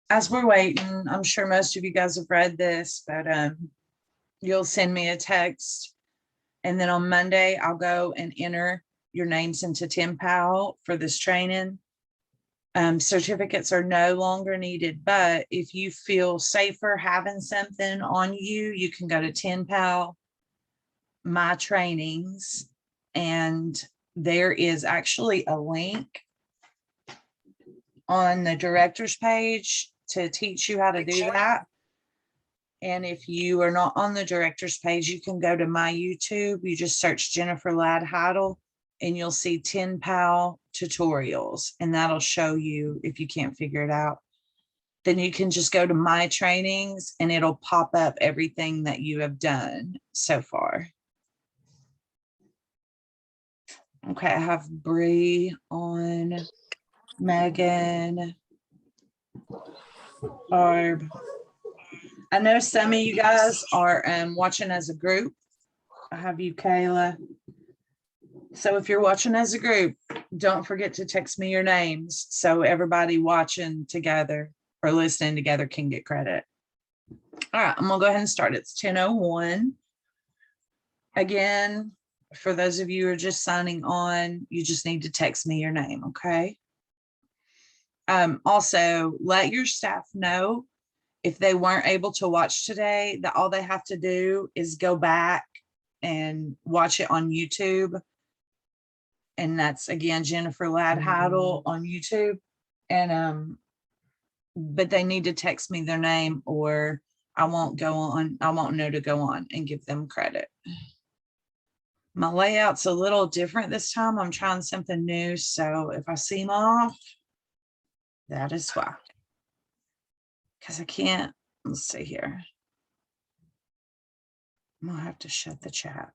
as we're waiting, I'm sure most of you guys have read this, but you'll send me a text. And then on Monday, I'll go and enter your names into TimPal for this training. Certificates are no longer needed, but if you feel safer having something on you, you can go to TimPal, My Trainings, and there is actually a link on the director's page to teach you how to do that. And if you are not on the director's page, you can go to my YouTube. You just search Jennifer Ladd Heidel and you'll see TimPal tutorials, and that'll show you if you can't figure it out. Then you can just go to My Trainings and it'll pop up everything that you have done so far. Okay, I have Bree on, Megan, Barb. I know some of you guys are watching as a group. I have you, Kayla. So if you're watching as a group, don't forget to text me your names so everybody watching together or listening together can get credit. All right, I'm gonna go ahead and start. It's 10:01. Again, for those of you who are just signing on, you just need to text me your name, okay? Also, let your staff know if they weren't able to watch today, that all they have to do is go back and watch it on YouTube. And that's, again, Jennifer Ladd Heidel on YouTube. And but they need to text me their name or I won't go on. I won't know to go on and give them credit. My layout's a little different this time. I'm trying something new. So if I seem off, that is why. Because I can't, let's see here. I'm gonna have to shut the chat.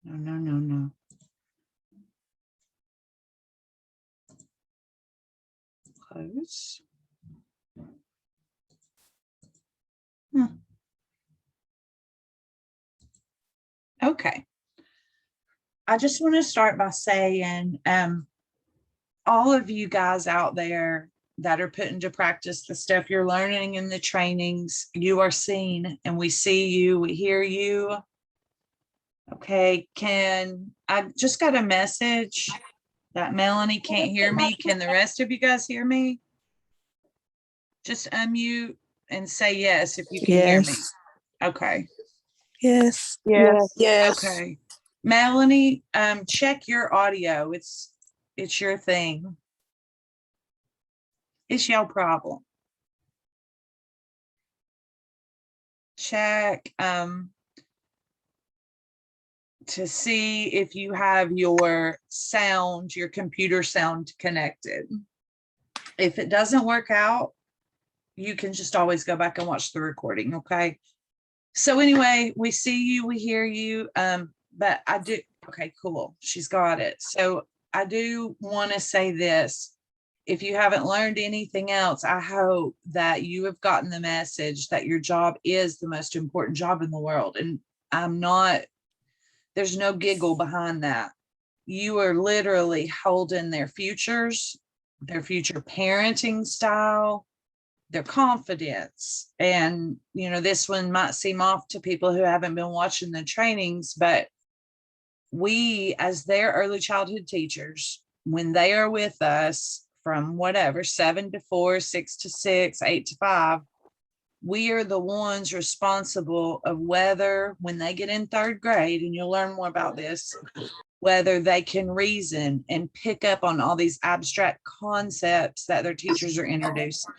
No. Close. Okay. I just want to start by saying, all of you guys out there that are putting to practice the stuff you're learning in the trainings, you are seen and we see you, we hear you. Okay, I just got a message that Melanie can't hear me. Can the rest of you guys hear me? Just unmute and say yes if you can hear me. Okay. Yes. Okay. Melanie, check your audio. It's your thing. It's your problem. Check to see if you have your sound, your computer sound connected. If it doesn't work out, you can just always go back and watch the recording, okay? So anyway, we see you, we hear you, but I do, okay, cool, she's got it. So I do want to say this. If you haven't learned anything else, I hope that you have gotten the message that your job is the most important job in the world. And there's no giggle behind that. You are literally holding their futures, their future parenting style, their confidence. And, this one might seem off to people who haven't been watching the trainings, but we, as their early childhood teachers, when they are with us from whatever, 7 to 4, 6 to 6, 8 to 5, we are the ones responsible of whether, when they get in 3rd grade, and you'll learn more about this, whether they can reason and pick up on all these abstract concepts that their teachers are introducing.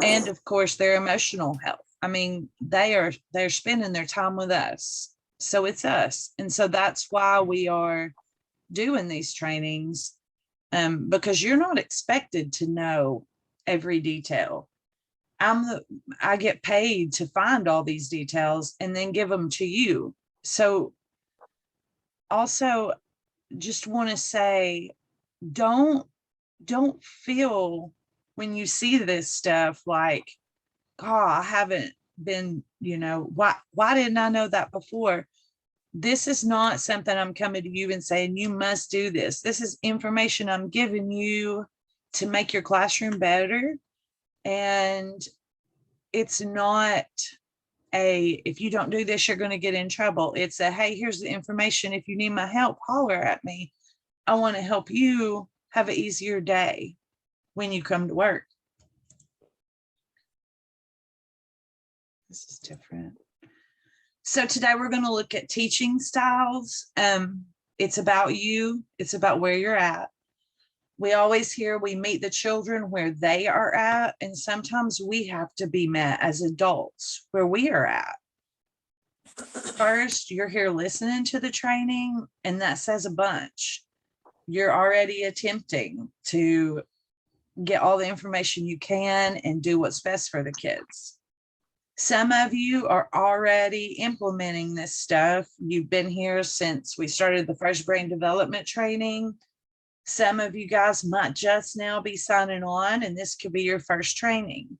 And of course, their emotional health. I mean, they're spending their time with us. So it's us. And so that's why we are doing these trainings, because you're not expected to know every detail. I get paid to find all these details and then give them to you. So also just want to say, don't feel when you see this stuff like, I haven't been, why didn't I know that before? This is not something I'm coming to you and saying, you must do this. This is information I'm giving you to make your classroom better And it's not if you don't do this, you're going to get in trouble. It's hey, here's the information. If you need my help, holler at me. I want to help you have an easier day when you come to work. This is different. So today we're going to look at teaching styles. It's about you. It's about where you're at. We always hear we meet the children where they are at, and sometimes we have to be met as adults where we are at. First, you're here listening to the training, and that says a bunch. You're already attempting to get all the information you can and do what's best for the kids. Some of you are already implementing this stuff. You've been here since we started the first brain development training. Some of you guys might just now be signing on, and this could be your first training.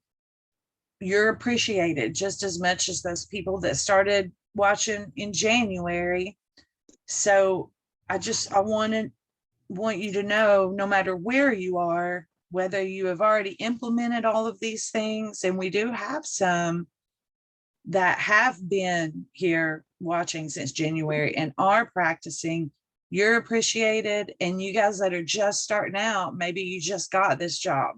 You're appreciated just as much as those people that started watching in January. So I want you to know, no matter where you are, whether you have already implemented all of these things, and we do have some that have been here watching since January and are practicing, you're appreciated. And you guys that are just starting out, maybe you just got this job,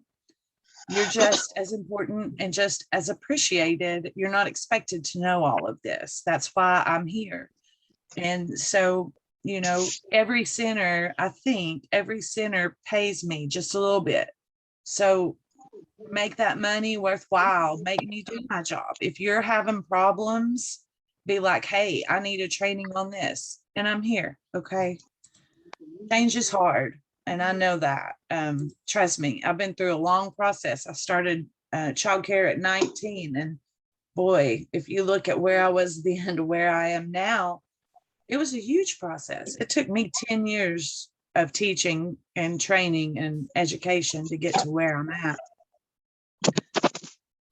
you're just as important and just as appreciated. You're not expected to know all of this. That's why I'm here. And so, you know, every center, I think every center pays me just a little bit. So make that money worthwhile. Make me do my job. If you're having problems, be like, hey, I need a training on this, and I'm here. Okay. Change is hard, and I know that. Trust me, I've been through a long process. I started childcare at 19, and boy, if you look at where I was then to where I am now, it was a huge process. It took me 10 years of teaching and training and education to get to where I'm at.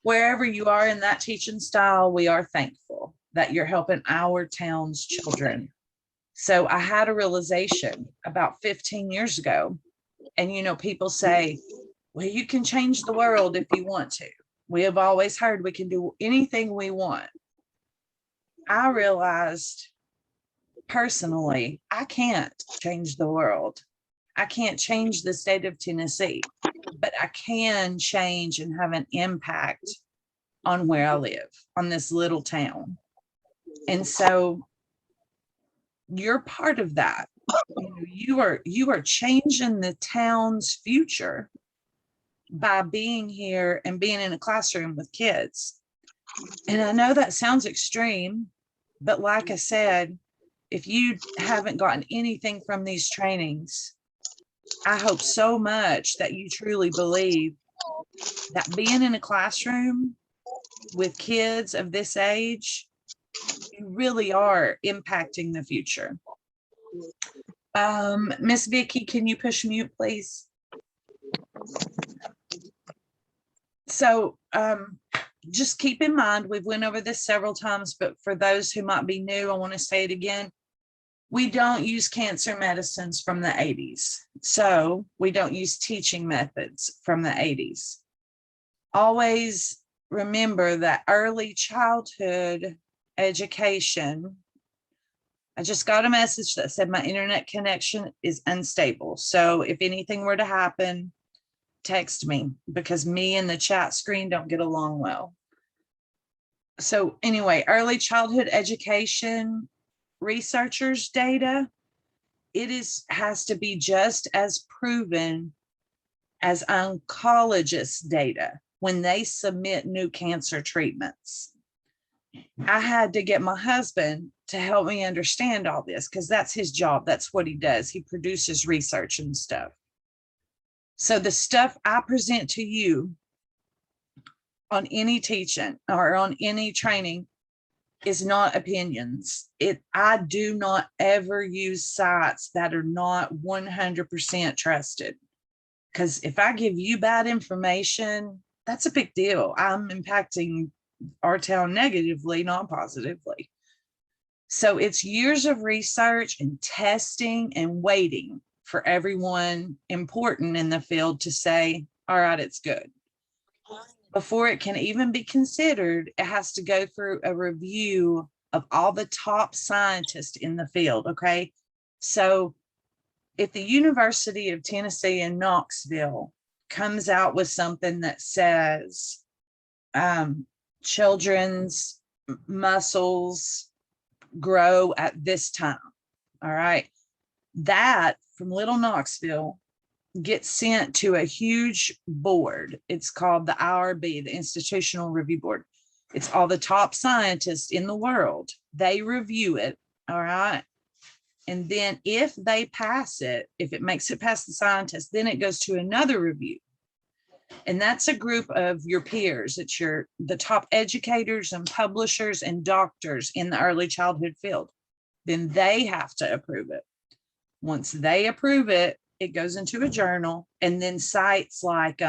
Wherever you are in that teaching style, we are thankful that you're helping our town's children. So I had a realization about 15 years ago, and you know, people say, well, you can change the world if you want to. We have always heard we can do anything we want. I realized personally, I can't change the world. I can't change the state of Tennessee, but I can change and have an impact on where I live, on this little town. And so you're part of that. You are changing the town's future by being here and being in a classroom with kids. And I know that sounds extreme, but like I said, if you haven't gotten anything from these trainings, I hope so much that you truly believe that being in a classroom with kids of this age, you really are impacting the future. Miss Vicki, can you push mute, please? So just keep in mind, we've went over this several times, but for those who might be new, I want to say it again. We don't use cancer medicines from the 80s. So we don't use teaching methods from the 80s. Always remember that early childhood education. I just got a message that said my internet connection is unstable. So if anything were to happen, text me, because me and the chat screen don't get along well. So anyway, early childhood education researchers' data, has to be just as proven as oncologists' data when they submit new cancer treatments. I had to get my husband to help me understand all this, because that's his job. That's what he does. He produces research and stuff. So the stuff I present to you on any teaching or on any training is not opinions. I do not ever use sites that are not 100% trusted, because if I give you bad information, that's a big deal. I'm impacting our town negatively, not positively. So it's years of research and testing and waiting for everyone important in the field to say, all right, it's good. before it can even be considered, it has to go through a review of all the top scientists in the field. Okay. So if the University of Tennessee in Knoxville comes out with something that says children's muscles grow at this time, all right, that from Little Knoxville gets sent to a huge board. It's called the IRB, the Institutional Review Board. It's all the top scientists in the world. They review it, all right? And then if they pass it, if it makes it past the scientists, then it goes to another review. And that's a group of your peers. It's the top educators and publishers and doctors in the early childhood field. Then they have to approve it. Once they approve it, it goes into a journal, and then sites like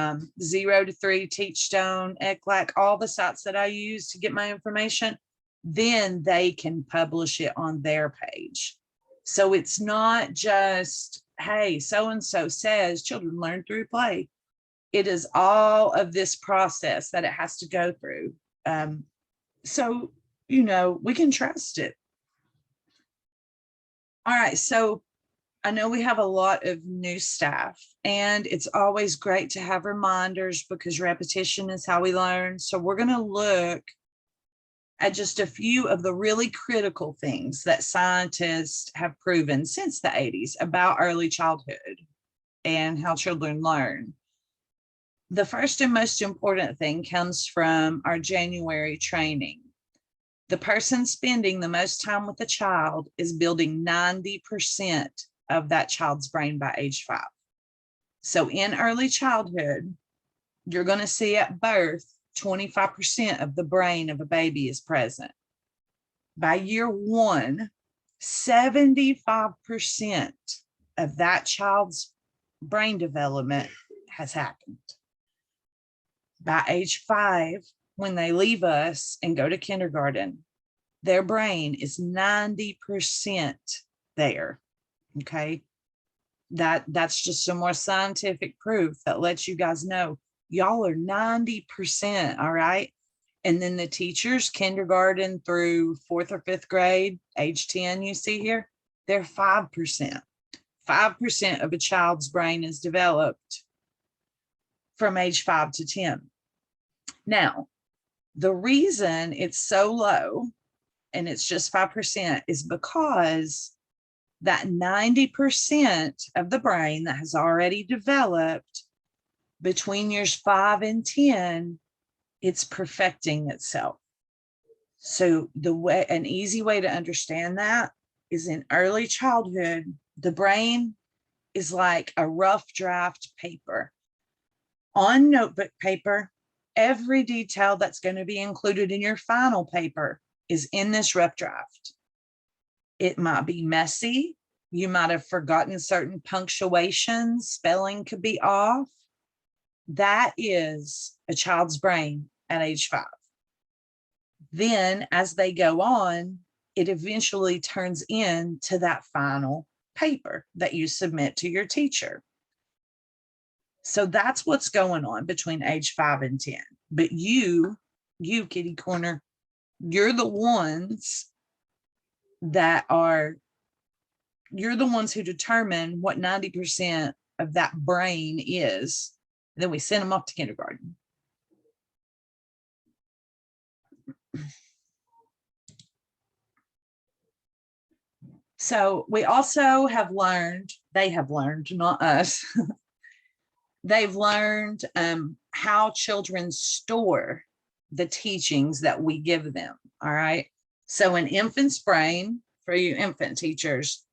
0 to 3, Teachstone, ECLAC, all the sites that I use to get my information, then they can publish it on their page. So it's not just, hey, so-and-so says children learn through play. It is all of this process that it has to go through. So, we can trust it. All right, so I know we have a lot of new staff, and it's always great to have reminders because repetition is how we learn. So we're going to look at just a few of the really critical things that scientists have proven since the 80s about early childhood and how children learn. The first and most important thing comes from our January training. The person spending the most time with the child is building 90% of that child's brain by age 5. So in early childhood, you're going to see at birth, 25% of the brain of a baby is present. By year 1, 75% of that child's brain development has happened. By age 5, when they leave us and go to kindergarten, their brain is 90% there. Okay. That's just some more scientific proof that lets you guys know y'all are 90%. All right. And then the teachers, kindergarten through 4th or 5th grade, age 10, you see here, they're 5%. 5% of a child's brain is developed from age 5 to 10. Now, the reason it's so low and it's just 5% is because that 90% of the brain that has already developed between years 5 and 10, it's perfecting itself. So an easy way to understand that is in early childhood, the brain is like a rough draft paper. On notebook paper, every detail that's going to be included in your final paper is in this rough draft. It might be messy. You might have forgotten certain punctuation, spelling could be off. That is a child's brain at age 5. Then as they go on, it eventually turns into that final paper that you submit to your teacher. So that's what's going on between age 5 and 10. But you Kitty Corner, you're the ones who determine what 90% of that brain is. Then we send them off to kindergarten. So we also have learned, they have learned, not us. They've learned how children store the teachings that we give them. All right. So an infant's brain, for you infant teachers,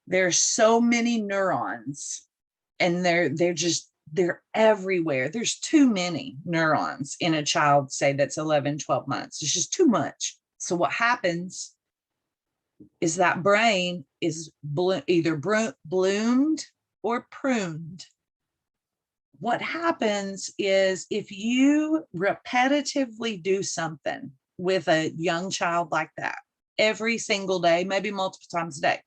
there's so many neurons, and they're everywhere. There's too many neurons in a child, say that's 11, 12 months. It's just too much. So what happens is that brain is either bloomed or pruned. What happens is if you repetitively do something with a young child like that every single day, maybe multiple times a day,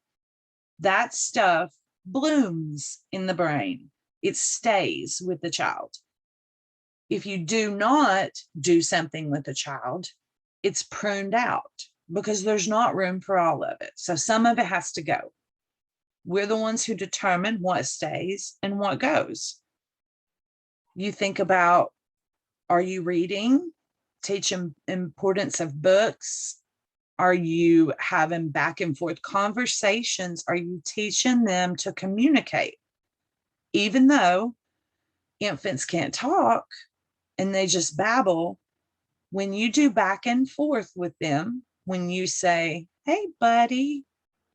that stuff blooms in the brain. It stays with the child. If you do not do something with a child, it's pruned out because there's not room for all of it. So some of it has to go. We're the ones who determine what stays and what goes. You think about, are you reading? Teach them importance of books. Are you having back and forth conversations? Are you teaching them to communicate? Even though infants can't talk and they just babble, when you do back and forth with them, when you say, hey, buddy,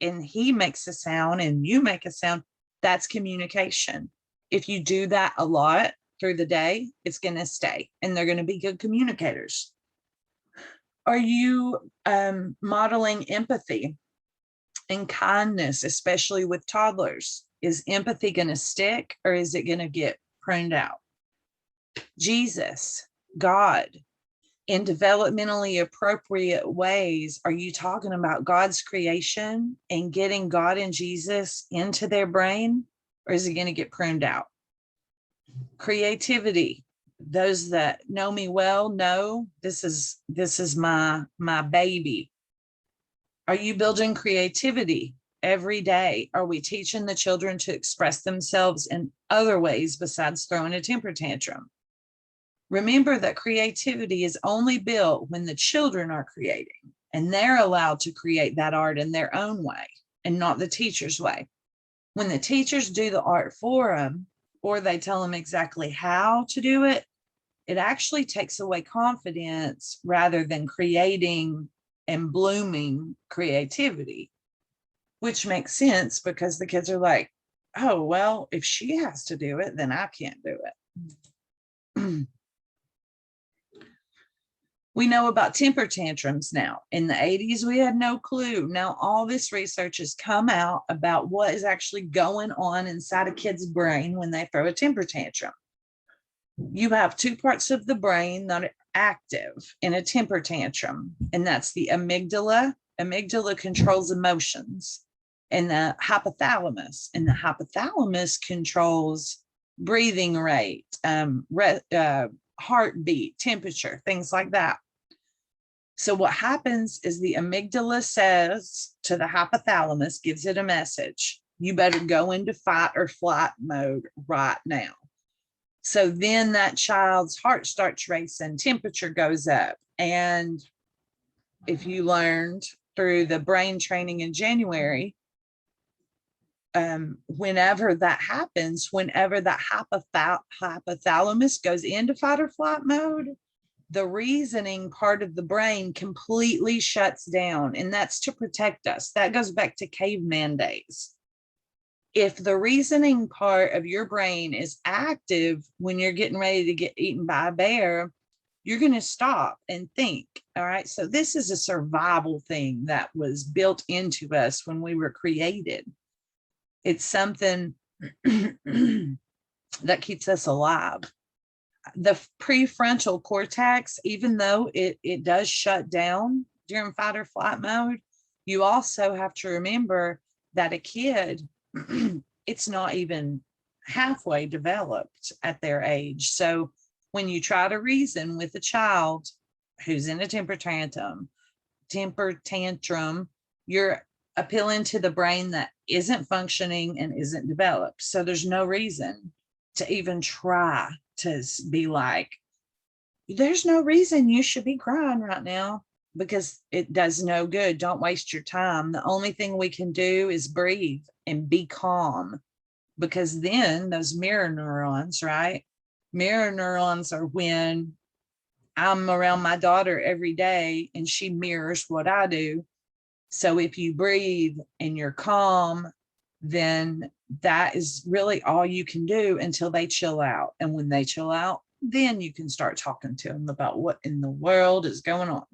and he makes a sound and you make a sound, that's communication. If you do that a lot through the day, it's going to stay and they're going to be good communicators. Are you modeling empathy and kindness, especially with toddlers? Is empathy going to stick or is it going to get pruned out? Jesus, God, in developmentally appropriate ways, are you talking about God's creation and getting God and Jesus into their brain, or is it going to get pruned out? Creativity. Those that know me well know this is my baby. Are you building creativity every day? Are we teaching the children to express themselves in other ways besides throwing a temper tantrum? Remember that creativity is only built when the children are creating and they're allowed to create that art in their own way and not the teacher's way. When the teachers do the art for them, or they tell them exactly how to do it, it actually takes away confidence rather than creating and blooming creativity, which makes sense because the kids are like, oh, well, if she has to do it, then I can't do it. We know about temper tantrums now. In the 80s, we had no clue. Now, all this research has come out about what is actually going on inside a kid's brain when they throw a temper tantrum. You have two parts of the brain that are active in a temper tantrum, and that's the amygdala. Amygdala controls emotions, and the hypothalamus. And the hypothalamus controls breathing rate, heartbeat, temperature, things like that. So what happens is the amygdala says to the hypothalamus, gives it a message, you better go into fight or flight mode right now. So then that child's heart starts racing, temperature goes up. And if you learned through the brain training in January, whenever that happens, whenever that hypothalamus goes into fight or flight mode, the reasoning part of the brain completely shuts down, and that's to protect us. That goes back to caveman days. If the reasoning part of your brain is active when you're getting ready to get eaten by a bear, you're going to stop and think. All right. So this is a survival thing that was built into us when we were created. It's something that keeps us alive. The prefrontal cortex, even though it does shut down during fight or flight mode, you also have to remember that a kid, it's not even halfway developed at their age. So when you try to reason with a child who's in a temper tantrum, you're appealing to the brain that isn't functioning and isn't developed. So there's no reason to even try to be like, there's no reason you should be crying right now, because it does no good. Don't waste your time. The only thing we can do is breathe and be calm, because then those mirror neurons, right? Mirror neurons are when I'm around my daughter every day and she mirrors what I do. So if you breathe and you're calm, then that is really all you can do until they chill out. And when they chill out, then you can start talking to them about what in the world is going on.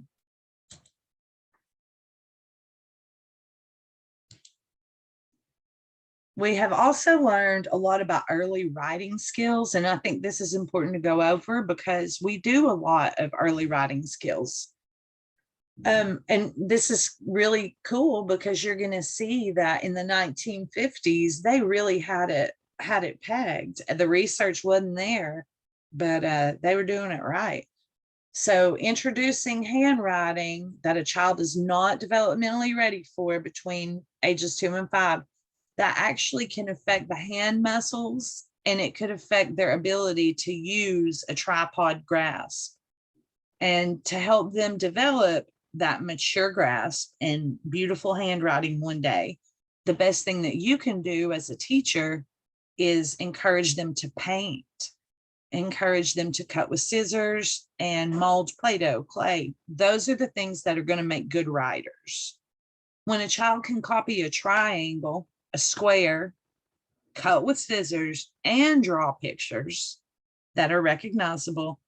We have also learned a lot about early writing skills. And I think this is important to go over because we do a lot of early writing skills. And this is really cool because you're going to see that in the 1950s, they really had it pegged. The research wasn't there, but they were doing it right. So introducing handwriting that a child is not developmentally ready for between ages 2 and 5, that actually can affect the hand muscles, and it could affect their ability to use a tripod grasp. And to help them develop that mature grasp and beautiful handwriting one day, the best thing that you can do as a teacher is encourage them to paint, encourage them to cut with scissors and mold Play-Doh, clay. Those are the things that are going to make good writers. When a child can copy a triangle, a square, cut with scissors, and draw pictures that are recognizable,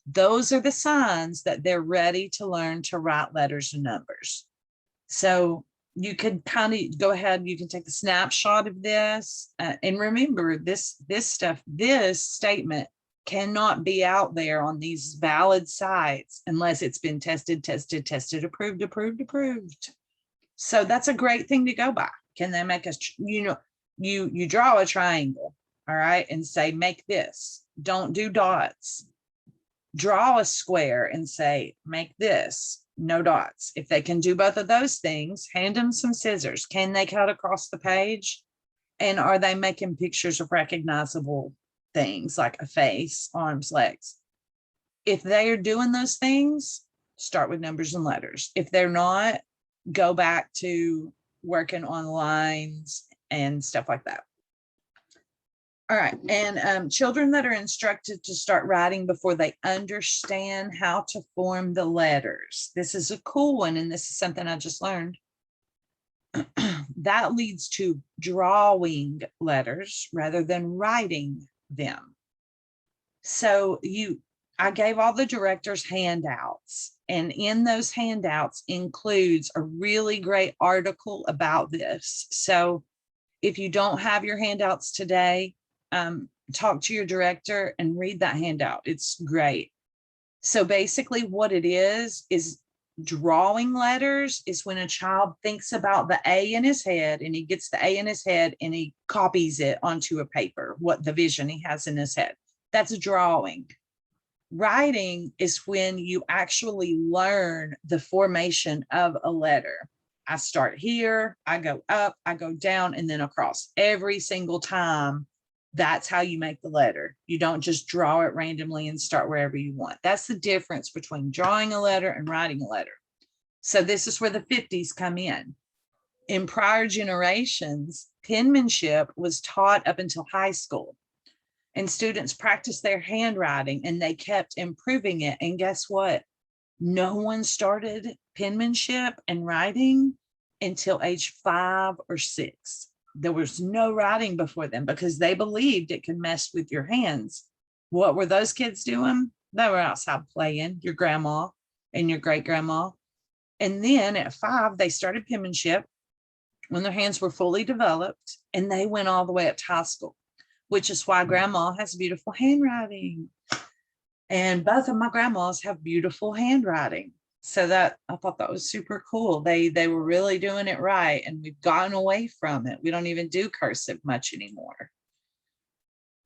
those are the signs that they're ready to learn to write letters and numbers. So you could kind of go ahead, you can take a snapshot of this, and remember this statement cannot be out there on these valid sites unless it's been tested, approved. So that's a great thing to go by. Can they make us, you draw a triangle, all right, and say, make this, don't do dots. Draw a square and say, make this, no dots. If they can do both of those things, hand them some scissors. Can they cut across the page? And are they making pictures of recognizable things like a face, arms, legs? If they are doing those things, start with numbers and letters. If they're not, go back to working on lines and stuff like that. All right, and children that are instructed to start writing before they understand how to form the letters. This is a cool one, and this is something I just learned. That leads to drawing letters rather than writing them. So I gave all the directors handouts, and in those handouts includes a really great article about this. So if you don't have your handouts today, talk to your director and read that handout. It's great. So basically what it is drawing letters is when a child thinks about the A in his head, and he gets the A in his head and he copies it onto a paper, what the vision he has in his head. That's drawing. Writing is when you actually learn the formation of a letter. I start here, I go up, I go down, and then across every single time. That's how you make the letter. You don't just draw it randomly and start wherever you want. That's the difference between drawing a letter and writing a letter. So this is where the 50s come in. In prior generations, penmanship was taught up until high school, and students practiced their handwriting and they kept improving it. And guess what? No one started penmanship and writing until age 5 or 6. There was no writing before them because they believed it could mess with your hands. What were those kids doing? They were outside playing, your grandma and your great grandma. And then at 5, they started penmanship when their hands were fully developed, and they went all the way up to high school, which is why grandma has beautiful handwriting. And both of my grandmas have beautiful handwriting. So that I thought that was super cool. They were really doing it right, and we've gotten away from it. We don't even do cursive much anymore.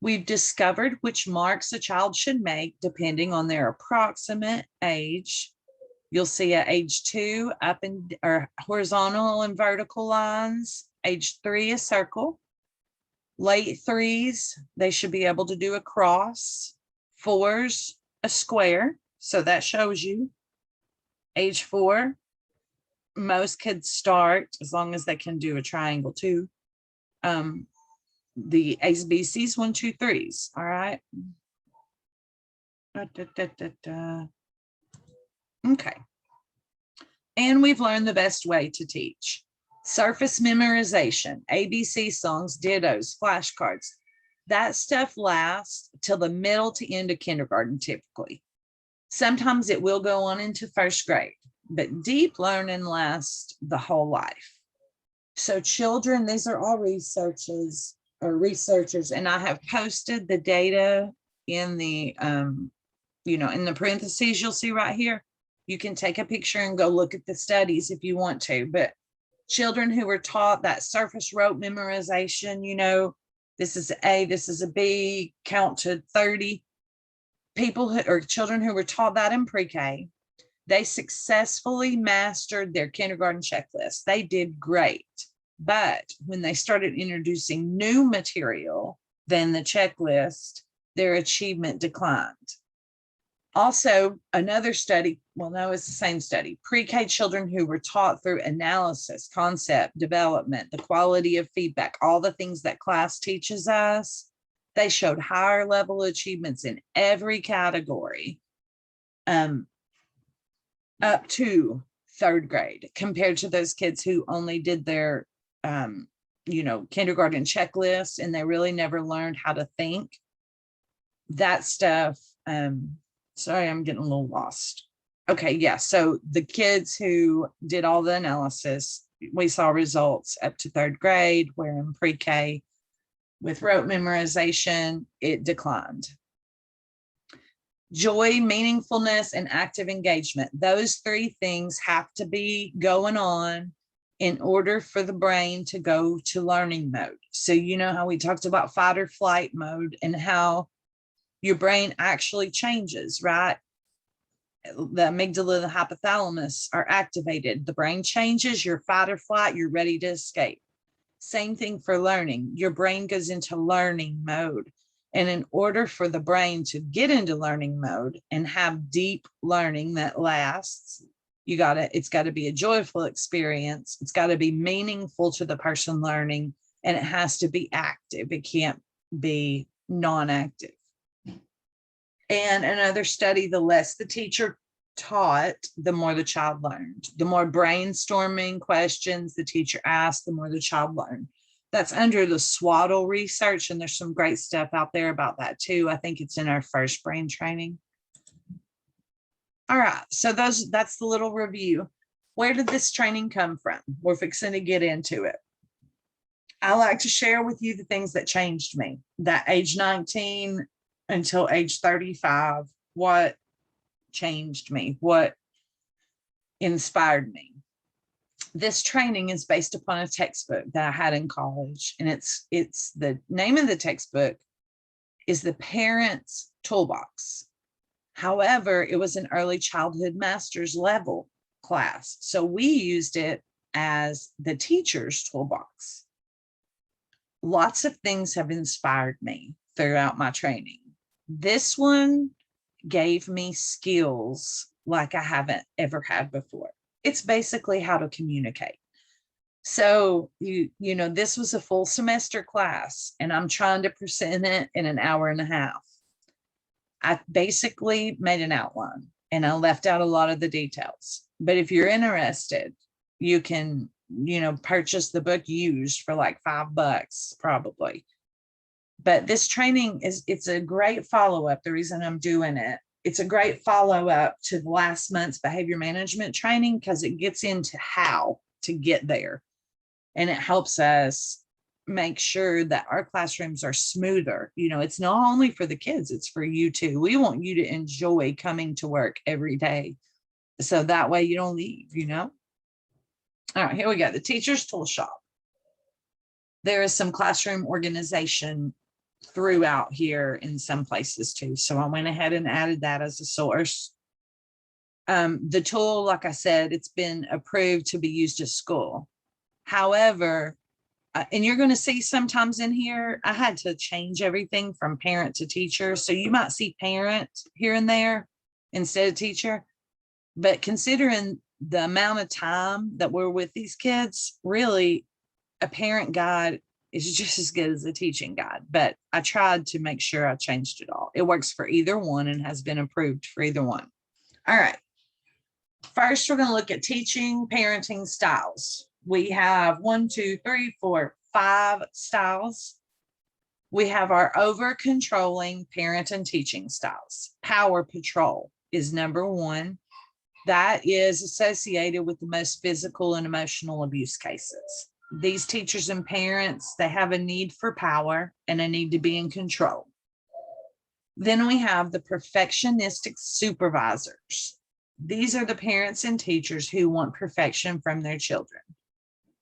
We've discovered which marks a child should make depending on their approximate age. You'll see at age 2 up and or horizontal and vertical lines. Age 3, a circle. Late 3s, they should be able to do a cross. 4s, a square. So that shows you. Age 4, most kids start, as long as they can do a triangle too. The ABCs, 1, 2, 3s. All right. Okay. And we've learned the best way to teach. Surface memorization, ABC songs, dittos, flashcards. That stuff lasts till the middle to end of kindergarten typically. Sometimes it will go on into 1st grade, but deep learning lasts the whole life. So children, these are all researchers, and I have posted the data in the, in the parentheses you'll see right here. You can take a picture and go look at the studies if you want to, but children who were taught that surface rote memorization, this is a A, this is a B, count to 30. people who, or children who were taught that in pre-K, they successfully mastered their kindergarten checklist. They did great. But when they started introducing new material than the checklist, their achievement declined. Also, another study, well, no, it's the same study, pre-K children who were taught through analysis, concept development, the quality of feedback, all the things that class teaches us, they showed higher level achievements in every category up to third grade compared to those kids who only did their, kindergarten checklist and they really never learned how to think. That stuff, sorry, I'm getting a little lost. Okay, yeah, so the kids who did all the analysis, we saw results up to third grade, where in pre-K with rote memorization, it declined. Joy, meaningfulness, and active engagement. Those three things have to be going on in order for the brain to go to learning mode. So you know how we talked about fight or flight mode and how your brain actually changes, right? The amygdala and the hypothalamus are activated. The brain changes, you're fight or flight, you're ready to escape. Same thing for learning. Your brain goes into learning mode. And in order for the brain to get into learning mode and have deep learning that lasts, it's got to be a joyful experience. It's got to be meaningful to the person learning, and it has to be active. It can't be non-active. And another study, the less the teacher taught, the more the child learned. The more brainstorming questions the teacher asked, the more the child learned. That's under the Swaddle research, and there's some great stuff out there about that too. I think it's in our first brain training. All right, so that's the little review. Where did this training come from? We're fixing to get into it. I like to share with you the things that changed me, that age 19 until age 35, what changed me, what inspired me. This training is based upon a textbook that I had in college, and it's the name of the textbook is The Parent's Toolbox. However, it was an early childhood master's level class, so we used it as the teacher's toolbox. Lots of things have inspired me throughout my training. This one gave me skills like I haven't ever had before. It's basically how to communicate. So this was a full semester class, and I'm trying to present it in an hour and a half. I basically made an outline, and I left out a lot of the details. But if you're interested, you can, purchase the book used for like $5 probably. But this training it's a great follow-up. The reason I'm doing it, it's a great follow-up to last month's behavior management training, because it gets into how to get there. And it helps us make sure that our classrooms are smoother. It's not only for the kids, it's for you too. We want you to enjoy coming to work every day, so that way you don't leave, All right, here we go. The teacher's tool shop. There is some classroom organization throughout here in some places too. So I went ahead and added that as a source. The tool, like I said, it's been approved to be used at school. However, and you're going to see sometimes in here, I had to change everything from parent to teacher. So you might see parent here and there instead of teacher. But considering the amount of time that we're with these kids, really a parent guide is just as good as a teaching guide. But I tried to make sure I changed it all. It works for either one and has been approved for either one. All right. First, we're going to look at teaching parenting styles. We have 5 styles. We have our over-controlling parent and teaching styles. Power Patrol is number 1. That is associated with the most physical and emotional abuse cases. These teachers and parents, they have a need for power and a need to be in control. Then we have the perfectionistic supervisors. These are the parents and teachers who want perfection from their children.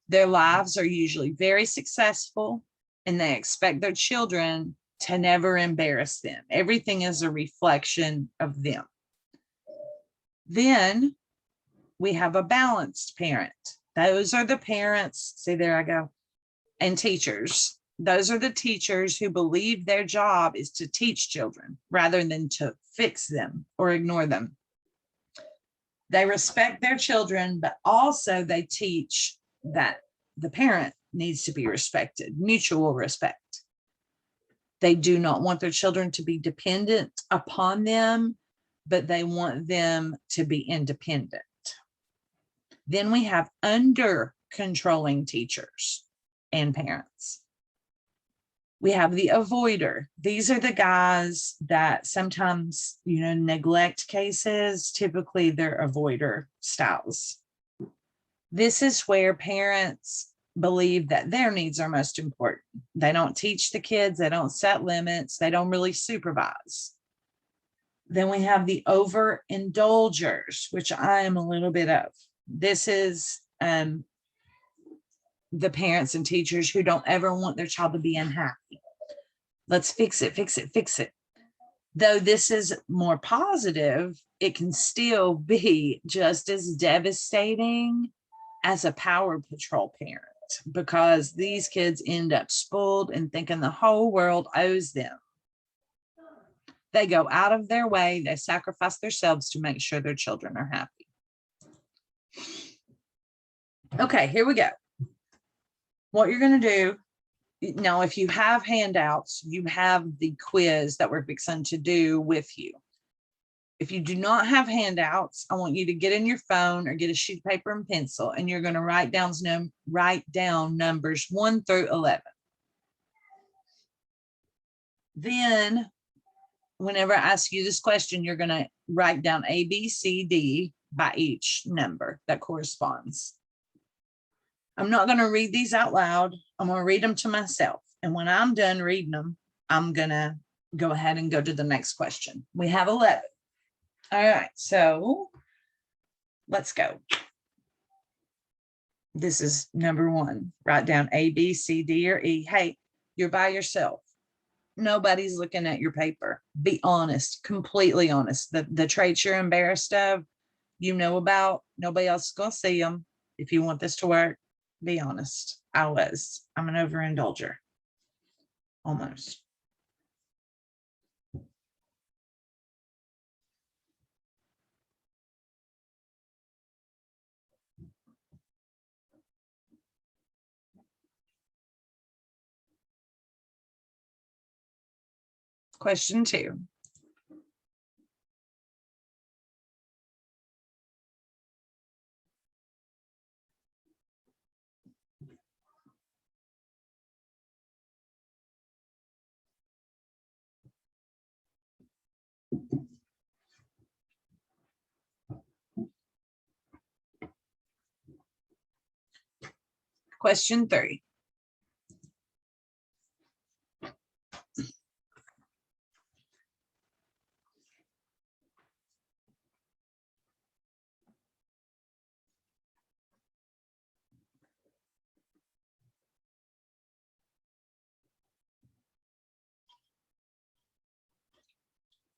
Their lives are usually very successful, and they expect their children to never embarrass them. Everything is a reflection of them. Then we have a balanced parent. Those are the parents, see, there I go, and teachers. Those are the teachers who believe their job is to teach children rather than to fix them or ignore them. They respect their children, but also they teach that the parent needs to be respected, mutual respect. They do not want their children to be dependent upon them, but they want them to be independent. Then we have under controlling teachers and parents. We have the avoider. These are the guys that sometimes, neglect cases. Typically, they're avoider styles. This is where parents believe that their needs are most important. They don't teach the kids. They don't set limits. They don't really supervise. Then we have the overindulgers, which I am a little bit of. This is the parents and teachers who don't ever want their child to be unhappy. Let's fix it, fix it, fix it. Though this is more positive, it can still be just as devastating as a Power Patrol parent, because these kids end up spoiled and thinking the whole world owes them. They go out of their way, they sacrifice themselves to make sure their children are happy. Okay, here we go. What you're going to do now, if you have handouts, you have the quiz that we're fixing to do with you. If you do not have handouts, I want you to get in your phone or get a sheet of paper and pencil, and you're going to write down numbers 1 through 11. Then, whenever I ask you this question, you're going to write down A, B, C, D by each number that corresponds. I'm not going to read these out loud. I'm going to read them to myself. And when I'm done reading them, I'm going to go ahead and go to the next question. We have 11. All right, so let's go. This is number 1. Write down A, B, C, D, or E. Hey, you're by yourself. Nobody's looking at your paper. Be honest, completely honest. The traits you're embarrassed of, about, nobody else is going to see them. If you want this to work, be honest. I'm an overindulger. Almost. Question 2. Question 3.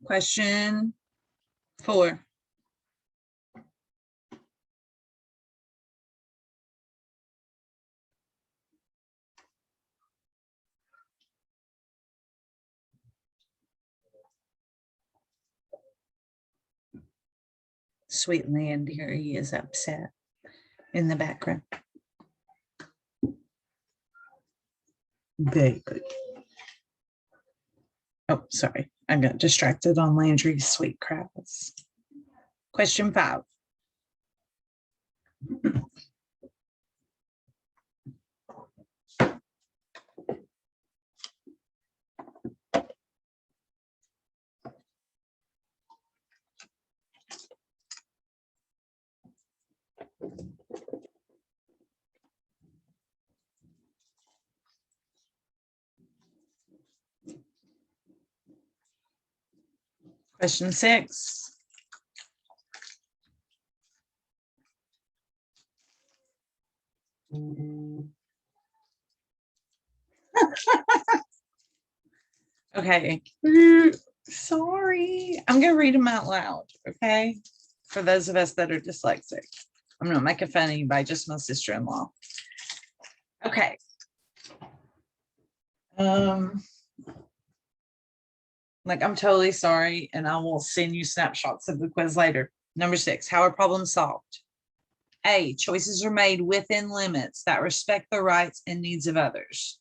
Question 4. Sweet Landry is upset in the background. Very good. Oh, sorry. I got distracted on Landry's sweet crowds. Question 5. Question 6. Okay. Sorry. I'm going to read them out loud. Okay. For those of us that are dyslexic, I'm not making fun of anybody, just my sister-in-law. Okay. Like, I'm totally sorry, and I will send you snapshots of the quiz later. Number 6, how are problems solved? A, choices are made within limits that respect the rights and needs of others.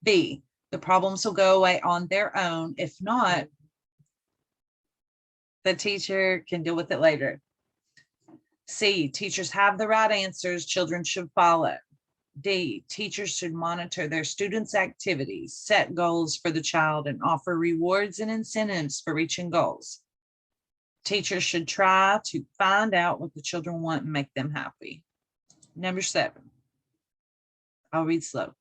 B, the problems will go away on their own. If not, the teacher can deal with it later. C, teachers have the right answers, children should follow. D, teachers should monitor their students' activities, set goals for the child, and offer rewards and incentives for reaching goals. Teachers should try to find out what the children want and make them happy. Number 7, I'll read slow.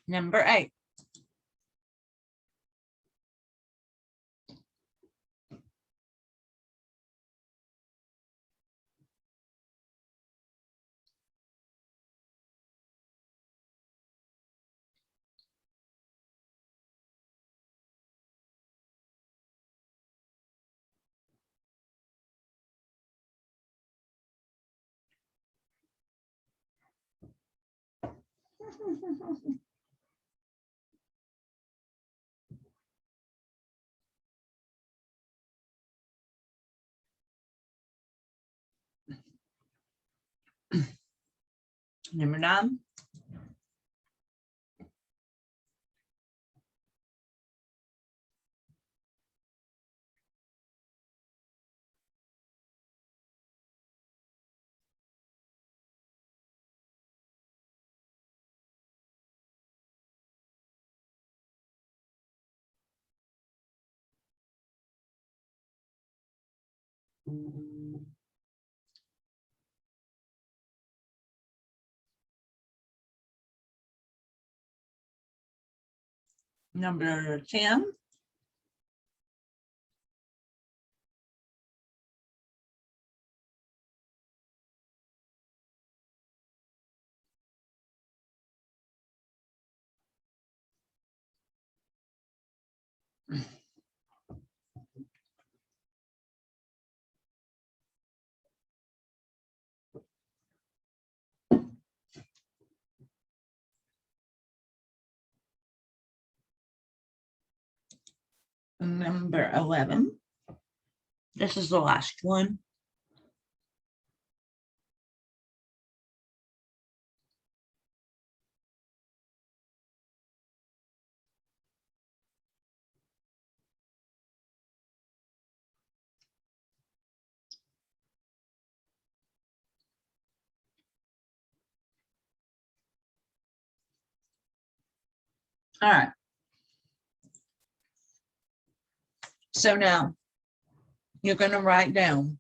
Number 8, number 9, number 10, number 11. This is the last one. All right. So now you're going to write down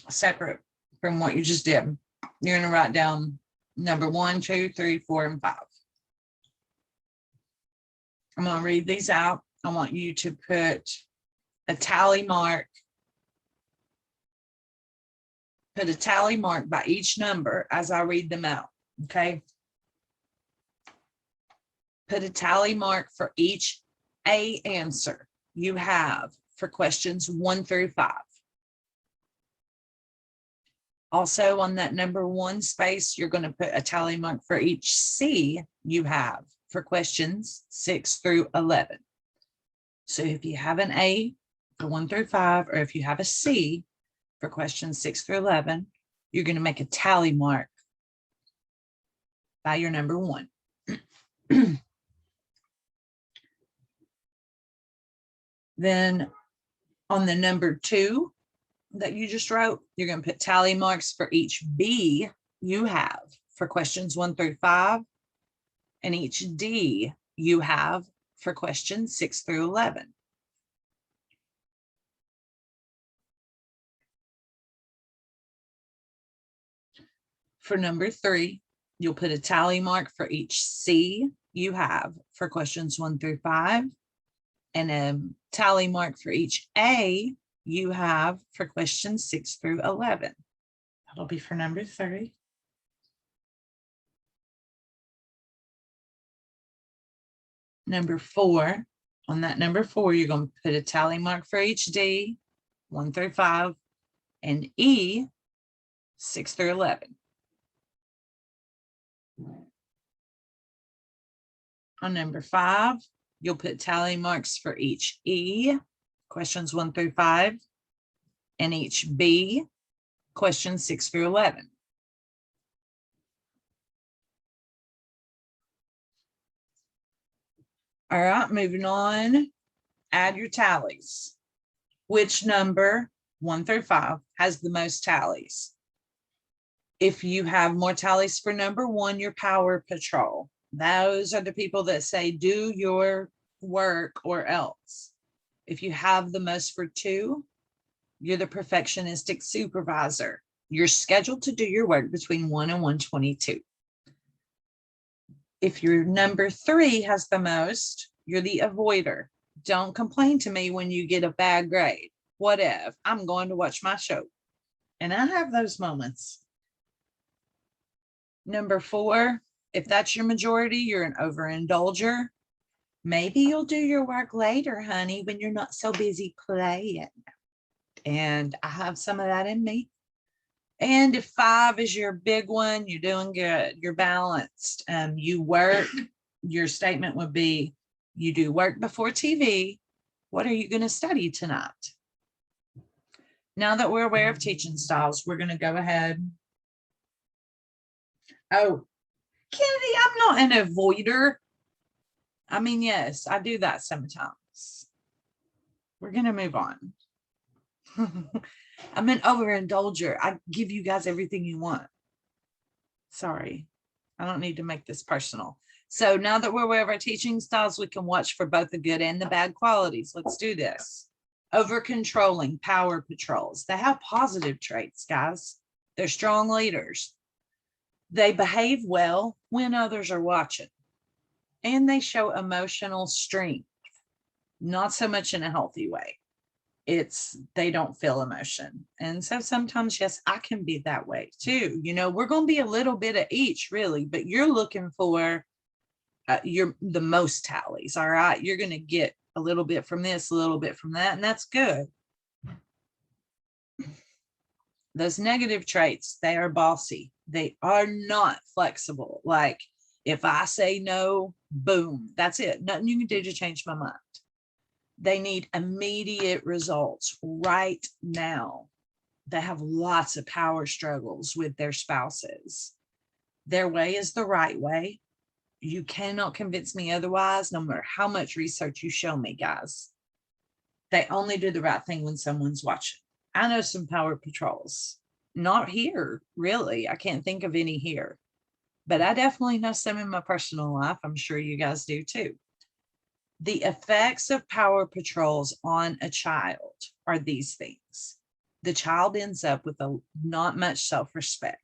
separate from what you just did. You're going to write down number 1, 2, 3, 4, and 5. I'm going to read these out. I want you to put a tally mark. Put a tally mark by each number as I read them out. Okay. Put a tally mark for each A answer you have for questions 1 through 5. Also, on that number 1 space, you're going to put a tally mark for each C you have for questions 6 through 11. So if you have an A for 1 through 5, or if you have a C for questions 6 through 11, you're going to make a tally mark by your number 1. Then on the number 2 that you just wrote, you're going to put tally marks for each B you have for questions 1 through 5, and each D you have for questions 6 through 11. For number 3, you'll put a tally mark for each C you have for questions 1 through 5, and a tally mark for each A you have for questions 6 through 11. That'll be for number 3. Number 4, on that number 4, you're going to put a tally mark for each D, 1 through 5, and E, 6 through 11. On number 5, you'll put tally marks for each E, questions 1 through 5, and each B, questions 6 through 11. All right, moving on. Add your tallies. Which number, 1 through 5, has the most tallies? If you have more tallies for number 1, your Power Patrol. Those are the people that say, do your work or else. If you have the most for 2, you're the perfectionistic supervisor. You're scheduled to do your work between 1 and 122. If your number 3 has the most, you're the avoider. Don't complain to me when you get a bad grade. What if? I'm going to watch my show. And I have those moments. Number 4, if that's your majority, you're an overindulger. Maybe you'll do your work later, honey, when you're not so busy playing. And I have some of that in me. And if 5 is your big one, you're doing good. You're balanced. You work. Your statement would be, you do work before TV. What are you going to study tonight? Now that we're aware of teaching styles, we're going to go ahead. Oh, Kennedy, I'm not an avoider. I mean, yes, I do that sometimes. We're going to move on. I'm an overindulger. I give you guys everything you want. Sorry, I don't need to make this personal. So now that we're aware of our teaching styles, we can watch for both the good and the bad qualities. Let's do this. Over controlling Power Patrols. They have positive traits, guys. They're strong leaders. They behave well when others are watching. And they show emotional strength, not so much in a healthy way. It's they don't feel emotion. And so sometimes, yes, I can be that way too. You know, we're going to be a little bit of each really, but you're looking for the most tallies. All right. You're going to get a little bit from this, a little bit from that. And that's good. Those negative traits, they are bossy. They are not flexible. Like if I say no, boom, that's it. Nothing you can do to change my mind. They need immediate results right now. They have lots of power struggles with their spouses. Their way is the right way. You cannot convince me otherwise, no matter how much research you show me, guys. They only do the right thing when someone's watching. I know some Power Patrols. Not here, really. I can't think of any here. But I definitely know some in my personal life. I'm sure you guys do too. The effects of Power Patrols on a child are these things. The child ends up with not much self-respect.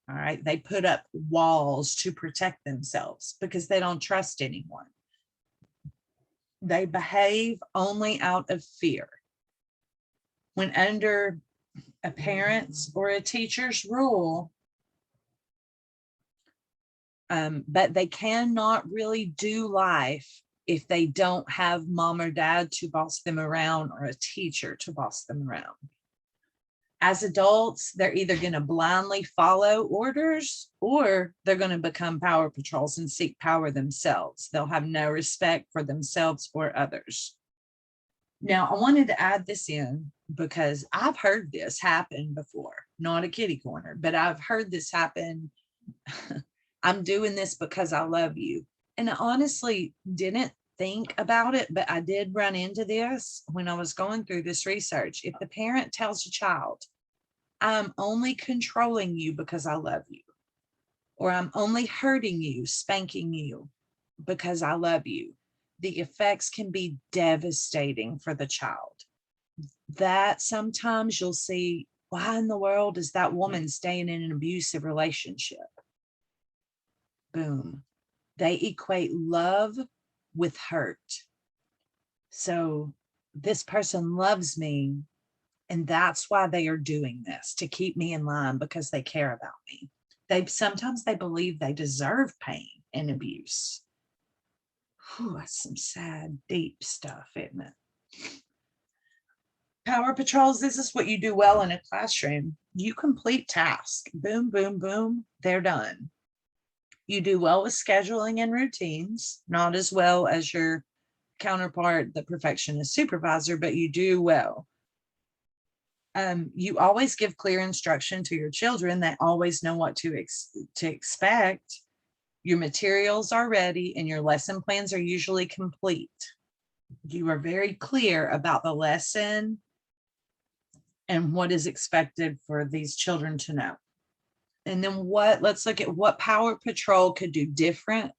All right. They put up walls to protect themselves because they don't trust anyone. They behave only out of fear. When under a parent's or a teacher's rule, but they cannot really do life if they don't have mom or dad to boss them around or a teacher to boss them around. As adults, they're either going to blindly follow orders or they're going to become Power Patrols and seek power themselves. They'll have no respect for themselves or others. Now, I wanted to add this in because I've heard this happen before, not a kitty corner, but I've heard this happen. I'm doing this because I love you. And I honestly didn't think about it, but I did run into this when I was going through this research. If the parent tells a child, I'm only controlling you because I love you, or I'm only hurting you, spanking you because I love you, the effects can be devastating for the child. That sometimes you'll see Why in the world is that woman staying in an abusive relationship? Boom. They equate love with hurt. So this person loves me, and that's why they are doing this, to keep me in line because they care about me. Sometimes they believe they deserve pain and abuse. Whew, that's some sad, deep stuff, isn't it? Power patrols, this is what you do well in a classroom. You complete tasks. Boom, boom, boom. They're done. You do well with scheduling and routines, not as well as your counterpart, the perfectionist supervisor, but you do well. You always give clear instruction to your children. They always know what to expect. Your materials are ready and your lesson plans are usually complete. You are very clear about the lesson and what is expected for these children to know. And then let's look at what Power Patrol could do different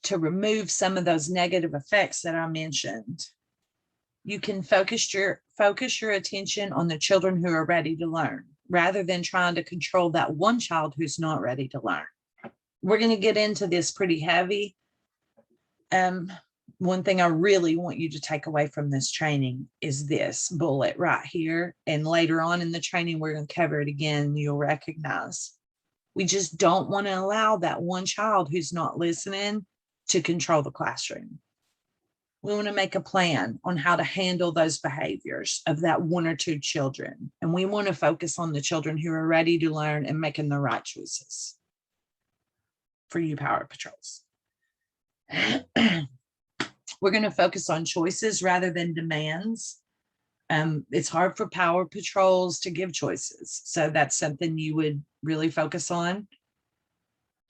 to remove some of those negative effects that I mentioned. You can focus your attention on the children who are ready to learn, rather than trying to control that one child who's not ready to learn. We're going to get into this pretty heavy. One thing I really want you to take away from this training is this bullet right here. And later on in the training, we're going to cover it again. You'll recognize. We just don't want to allow that one child who's not listening to control the classroom. We want to make a plan on how to handle those behaviors of that one or two children. And we want to focus on the children who are ready to learn and making the right choices for you Power Patrols. We're going to focus on choices rather than demands. It's hard for Power Patrols to give choices. So that's something you would really focus on.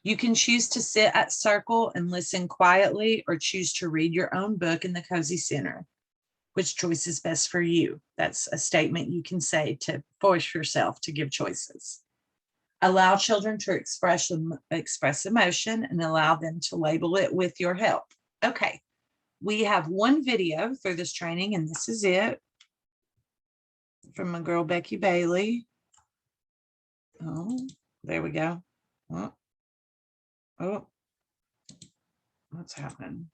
You can choose to sit at circle and listen quietly, or choose to read your own book in the cozy center. Which choice is best for you? That's a statement you can say to force yourself to give choices. Allow children to express emotion and allow them to label it with your help. Okay, we have one video for this training, and this is it from my girl, Becky Bailey. Oh, there we go. Oh, what's happening?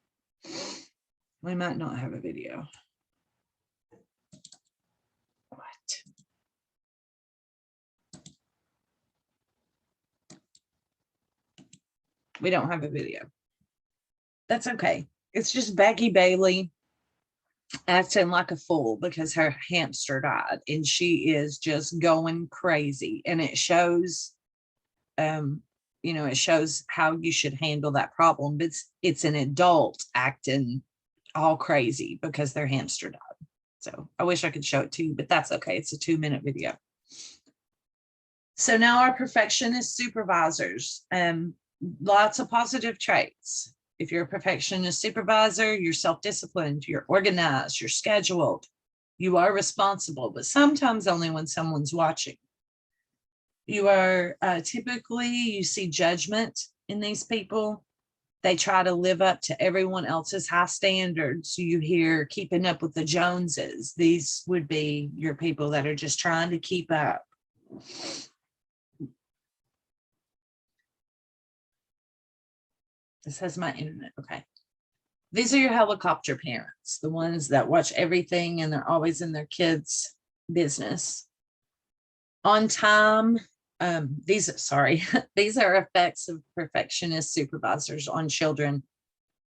We might not have a video. What? We don't have a video. That's okay. It's just Becky Bailey acting like a fool because her hamster died, and she is just going crazy. And it shows, it shows how you should handle that problem. But it's an adult acting all crazy because their hamster died. So I wish I could show it to you, but that's okay. It's a 2-minute video. So now our perfectionist supervisors, lots of positive traits. If you're a perfectionist supervisor, you're self-disciplined, you're organized, you're scheduled, you are responsible, but sometimes only when someone's watching. You are typically, you see judgment in these people. They try to live up to everyone else's high standards. You hear keeping up with the Joneses. These would be your people that are just trying to keep up. This has my internet. Okay. These are your helicopter parents, the ones that watch everything and they're always in their kids' business. On time. These are effects of perfectionist supervisors on children.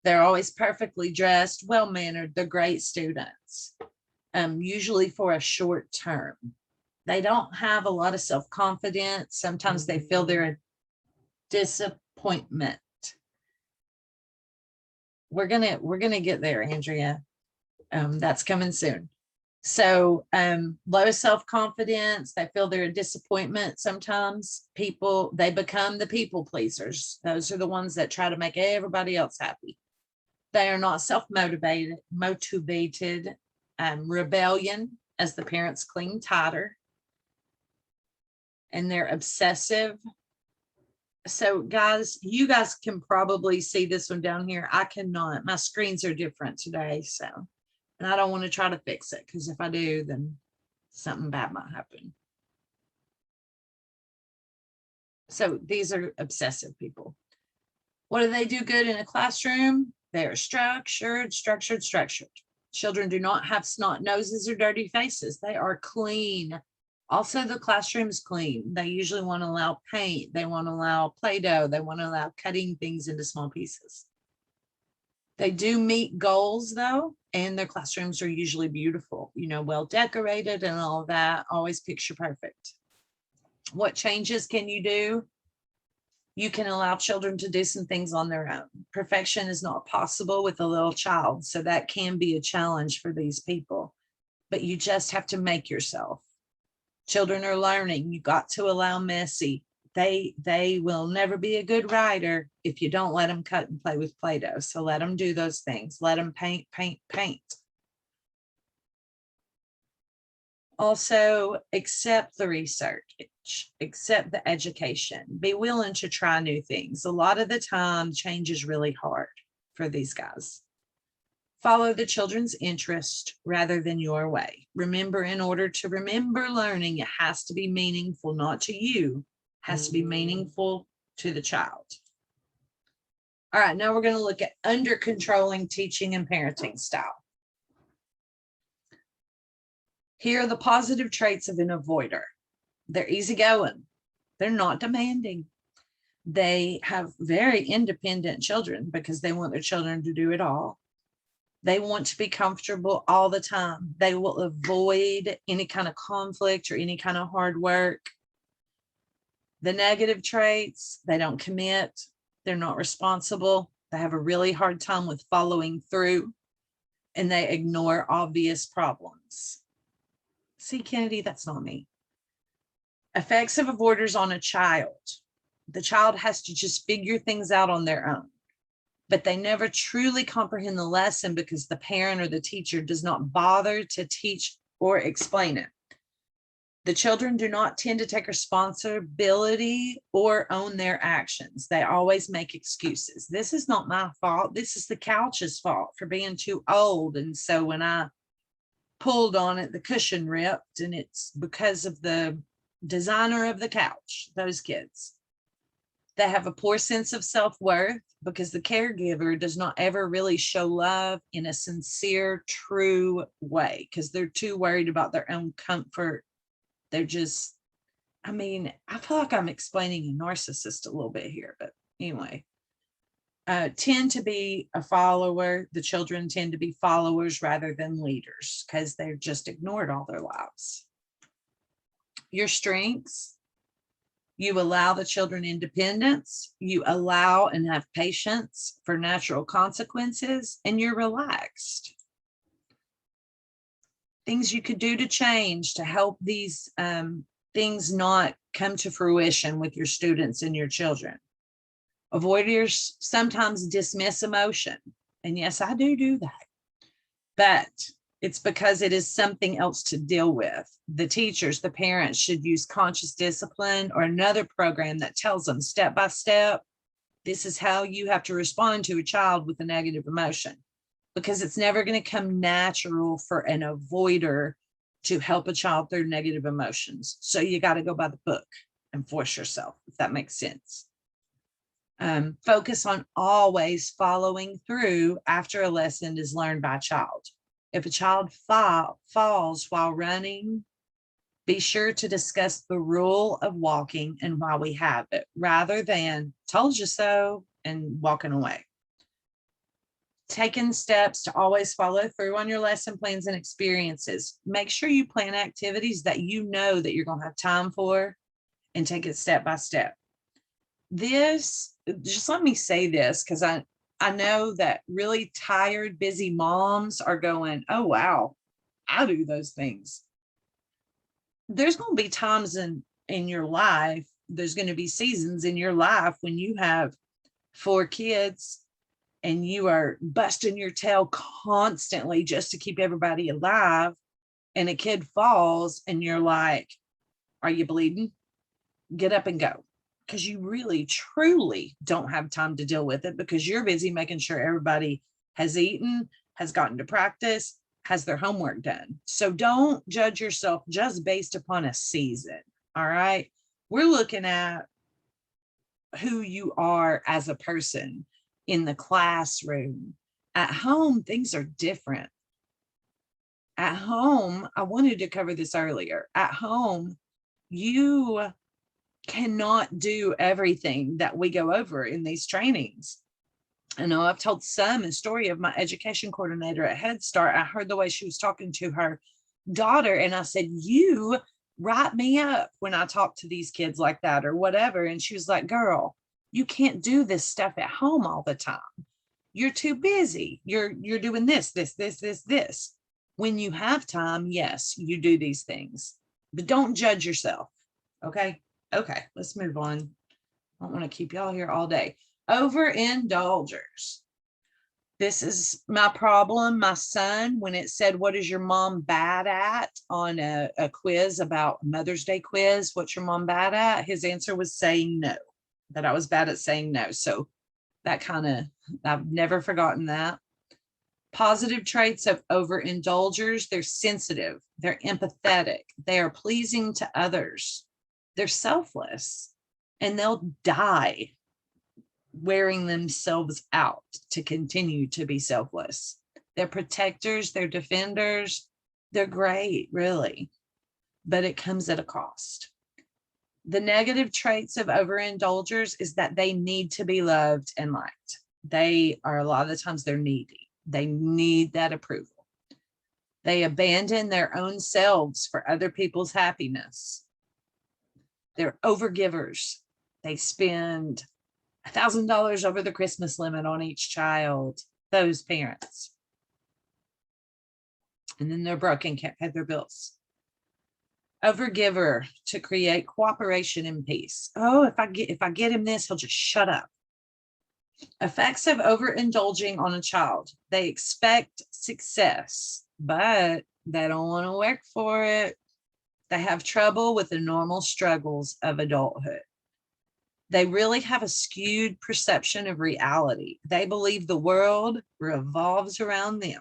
They're always perfectly dressed, well-mannered. They're great students, usually for a short term. They don't have a lot of self-confidence. Sometimes they feel they're a disappointment. We're gonna get there, Andrea. That's coming soon. So low self-confidence, they feel they're a disappointment. Sometimes they become the people pleasers. Those are the ones that try to make everybody else happy. They are not self-motivated, rebellion as the parents cling tighter. And they're obsessive. So guys, you guys can probably see this one down here. I cannot. My screens are different today. So, and I don't want to try to fix it because if I do, then something bad might happen. So these are obsessive people. What do they do good in a classroom? They are structured. Children do not have snot noses or dirty faces. They are clean. Also, the classroom is clean. They usually want to allow paint. They want to allow Play-Doh. They want to allow cutting things into small pieces. They do meet goals though, and their classrooms are usually beautiful, well decorated and all of that, always picture perfect. What changes can you do? You can allow children to do some things on their own. Perfection is not possible with a little child, so that can be a challenge for these people, but you just have to make yourself. Children are learning. You got to allow messy. They will never be a good writer if you don't let them cut and play with Play-Doh. So let them do those things. Let them paint. Also, accept the research, accept the education, be willing to try new things. A lot of the time, change is really hard for these guys. Follow the children's interest rather than your way. Remember, in order to remember learning, it has to be meaningful, not to you, has to be meaningful to the child. All right, now we're going to look at under controlling teaching and parenting style. Here are the positive traits of an avoider. They're easygoing. They're not demanding. They have very independent children because they want their children to do it all. They want to be comfortable all the time. They will avoid any kind of conflict or any kind of hard work. The negative traits, they don't commit. They're not responsible. They have a really hard time with following through, and they ignore obvious problems. See, Kennedy, that's not me. Effects of avoiders on a child. The child has to just figure things out on their own, but they never truly comprehend the lesson because the parent or the teacher does not bother to teach or explain it. The children do not tend to take responsibility or own their actions. They always make excuses. This is not my fault. This is the couch's fault for being too old. And so when I pulled on it, the cushion ripped, and it's because of the designer of the couch. Those kids, they have a poor sense of self-worth because the caregiver does not ever really show love in a sincere, true way because they're too worried about their own comfort. They're just, I feel like I'm explaining a narcissist a little bit here, but anyway. Tend to be a follower. The children tend to be followers rather than leaders because they're just ignored all their lives. Your strengths, you allow the children independence, you allow and have patience for natural consequences, and you're relaxed. Things you could do to change to help these things not come to fruition with your students and your children. Avoiders sometimes dismiss emotion. And yes, I do that. But it's because it is something else to deal with. The teachers, the parents should use conscious discipline or another program that tells them step by step, this is how you have to respond to a child with a negative emotion, because it's never going to come natural for an avoider to help a child through negative emotions. So you got to go by the book and force yourself, if that makes sense. Focus on always following through after a lesson is learned by a child. If a child falls while running, be sure to discuss the rule of walking and why we have it, rather than told you so and walking away. Taking steps to always follow through on your lesson plans and experiences. Make sure you plan activities that you know that you're going to have time for and take it step by step. This, just let me say this, because I know that really tired, busy moms are going, oh, wow, I do those things. There's going to be times in your life, there's going to be seasons in your life when you have 4 kids and you are busting your tail constantly just to keep everybody alive, and a kid falls and you're like, are you bleeding? Get up and go. Because you really, truly don't have time to deal with it because you're busy making sure everybody has eaten, has gotten to practice, has their homework done. So don't judge yourself just based upon a season. All right. We're looking at who you are as a person in the classroom. At home, things are different. At home, I wanted to cover this earlier. At home, you cannot do everything that we go over in these trainings. I know I've told some a story of my education coordinator at Head Start. I heard the way she was talking to her daughter, and I said, you write me up when I talk to these kids like that or whatever. And she was like, girl, you can't do this stuff at home all the time. You're too busy. You're doing this. When you have time, yes, you do these things, but don't judge yourself. Okay. Okay. Let's move on. I don't want to keep y'all here all day. Overindulgers. This is my problem. My son, when it said, what is your mom bad at on a quiz about Mother's Day quiz, what's your mom bad at? His answer was saying no, that I was bad at saying no. So that kind of, I've never forgotten that. Positive traits of overindulgers. They're sensitive. They're empathetic. They are pleasing to others. They're selfless, and they'll die wearing themselves out to continue to be selfless. They're protectors, they're defenders, they're great, really, but it comes at a cost. The negative traits of overindulgers is that they need to be loved and liked. They are, a lot of the times, they're needy. They need that approval. They abandon their own selves for other people's happiness. They're overgivers. They spend $1,000 over the Christmas limit on each child, those parents. And then they're broke and can't pay their bills. Overgiver, to create cooperation and peace. Oh, if I get him this, he'll just shut up. Effects of overindulging on a child. They expect success, but they don't want to work for it. They have trouble with the normal struggles of adulthood. They really have a skewed perception of reality. They believe the world revolves around them.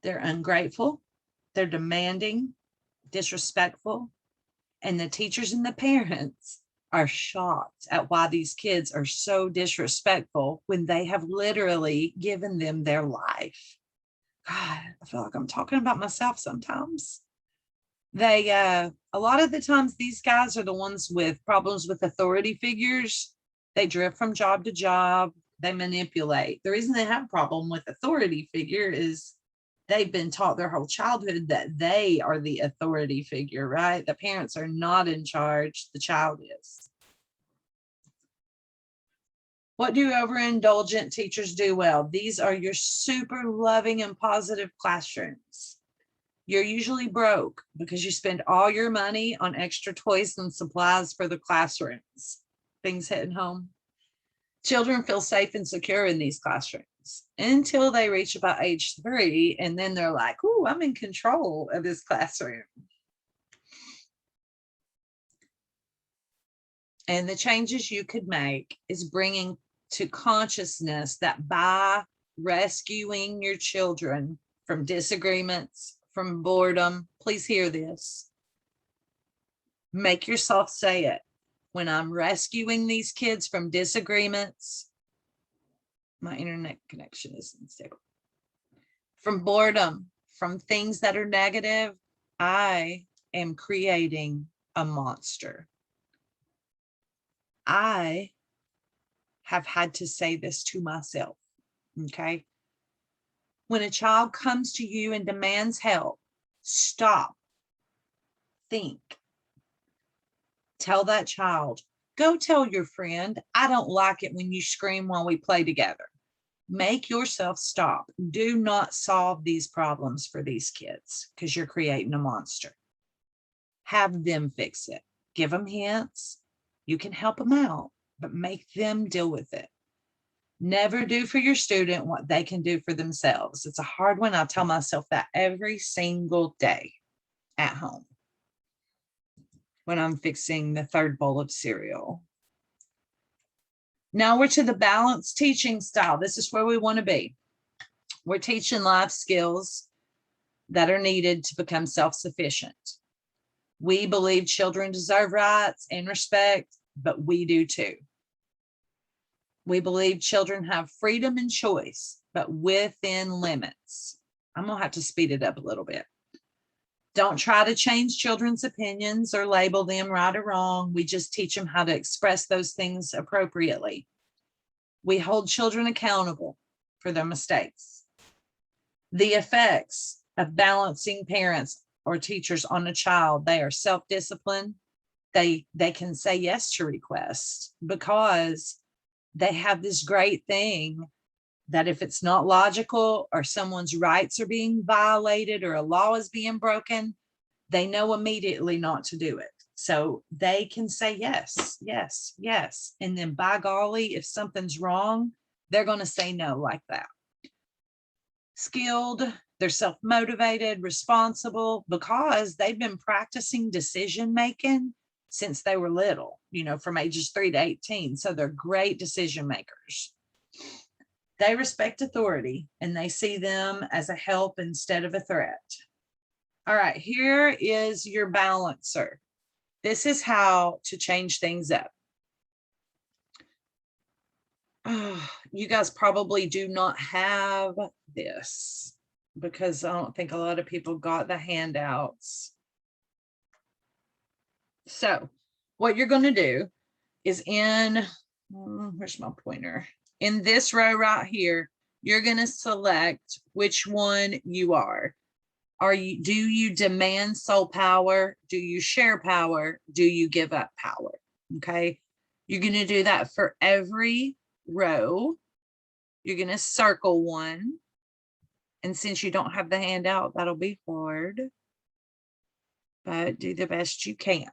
They're ungrateful, they're demanding, disrespectful, and the teachers and the parents are shocked at why these kids are so disrespectful when they have literally given them their life. God, I feel like I'm talking about myself sometimes. They, a lot of the times, these guys are the ones with problems with authority figures. They drift from job to job. They manipulate. The reason they have a problem with authority figure is they've been taught their whole childhood that they are the authority figure, right? The parents are not in charge. The child is. What do overindulgent teachers do well? These are your super loving and positive classrooms. You're usually broke because you spend all your money on extra toys and supplies for the classrooms. Things hitting home. Children feel safe and secure in these classrooms until they reach about age 3, and then they're like, "Ooh, I'm in control of this classroom." And the changes you could make is bringing to consciousness that by rescuing your children from disagreements, from boredom, please hear this. Make yourself say it. When I'm rescuing these kids from disagreements, my internet connection is unstable. From boredom, from things that are negative, I am creating a monster. I have had to say this to myself, okay? When a child comes to you and demands help, stop, think. Tell that child, go tell your friend, I don't like it when you scream while we play together. Make yourself stop. Do not solve these problems for these kids because you're creating a monster. Have them fix it. Give them hints. You can help them out, but make them deal with it. Never do for your student what they can do for themselves. It's a hard one. I tell myself that every single day at home when I'm fixing the third bowl of cereal. Now we're to the balanced teaching style. This is where we want to be. We're teaching life skills. that are needed to become self-sufficient. We believe children deserve rights and respect, but we do too. We believe children have freedom and choice, but within limits. I'm going to have to speed it up a little bit. Don't try to change children's opinions or label them right or wrong. We just teach them how to express those things appropriately. We hold children accountable for their mistakes. The effects of balancing parents or teachers on a child, they are self-disciplined. They can say yes to requests because they have this great thing that if it's not logical or someone's rights are being violated or a law is being broken, they know immediately not to do it. So they can say yes, yes, yes. And then by golly, if something's wrong, they're going to say no like that. Skilled, they're self-motivated, responsible, because they've been practicing decision-making since they were little, from ages 3 to 18. So they're great decision makers. They respect authority and they see them as a help instead of a threat. All right, here is your balancer. This is how to change things up. You guys probably do not have this because I don't think a lot of people got the handouts. So what you're going to do is where's my pointer? In this row right here, you're going to select which one you are. Do you demand sole power? Do you share power? Do you give up power? Okay. You're going to do that for every row. You're going to circle one. And since you don't have the handout, that'll be hard, but do the best you can.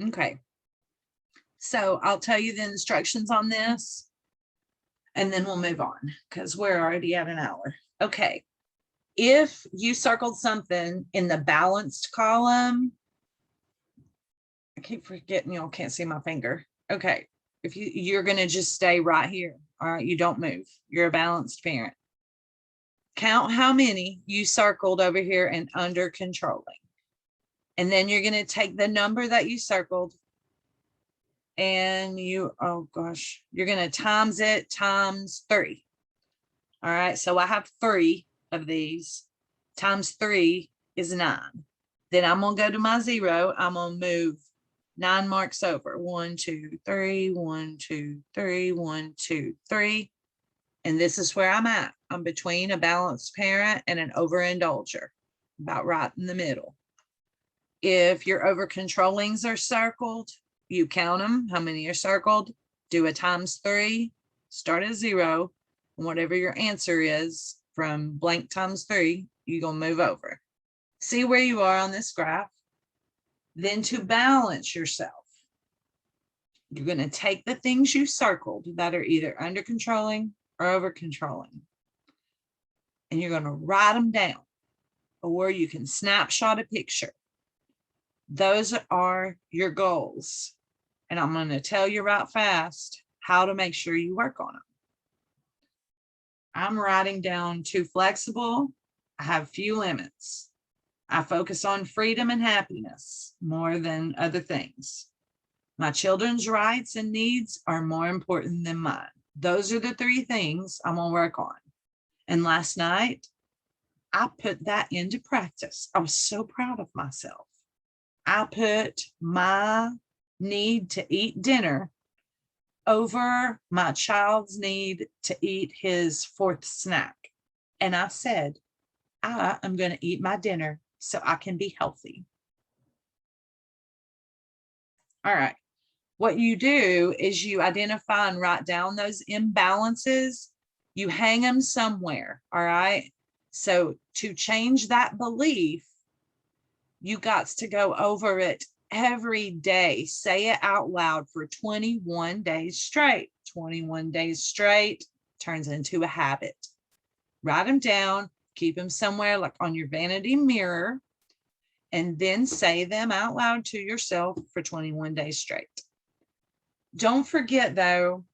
Okay. So I'll tell you the instructions on this and then we'll move on because we're already at an hour. Okay. If you circled something in the balanced column, I keep forgetting y'all can't see my finger. Okay. If you're going to just stay right here. All right. You don't move. You're a balanced parent. Count how many you circled over here and under controlling. And then you're going to take the number that you circled and you're going to times it times 3. All right. So I have 3 of these times 3 is 9. Then I'm going to go to my 0. I'm going to move 9 marks over. 1, 2, 3, 1, 2, 3, 1, 2, 3. And this is where I'm at. I'm between a balanced parent and an overindulger, about right in the middle. If your over controllings are circled, you count them, how many are circled, do a times 3, start at 0, and whatever your answer is from blank times 3, you're going to move over. See where you are on this graph. Then to balance yourself, you're going to take the things you circled that are either under controlling or over controlling, and you're going to write them down, or you can snapshot a picture. Those are your goals. And I'm going to tell you right fast how to make sure you work on them. I'm writing down too flexible. I have few limits. I focus on freedom and happiness more than other things. My children's rights and needs are more important than mine. Those are the 3 things I'm going to work on. And last night, I put that into practice. I was so proud of myself. I put my need to eat dinner over my child's need to eat his fourth snack. And I said, I am going to eat my dinner so I can be healthy. All right. What you do is you identify and write down those imbalances. You hang them somewhere. All right. So to change that belief, you got to go over it every day. Say it out loud for 21 days straight. 21 days straight turns into a habit. Write them down, keep them somewhere like on your vanity mirror, and then say them out loud to yourself for 21 days straight. Don't forget though,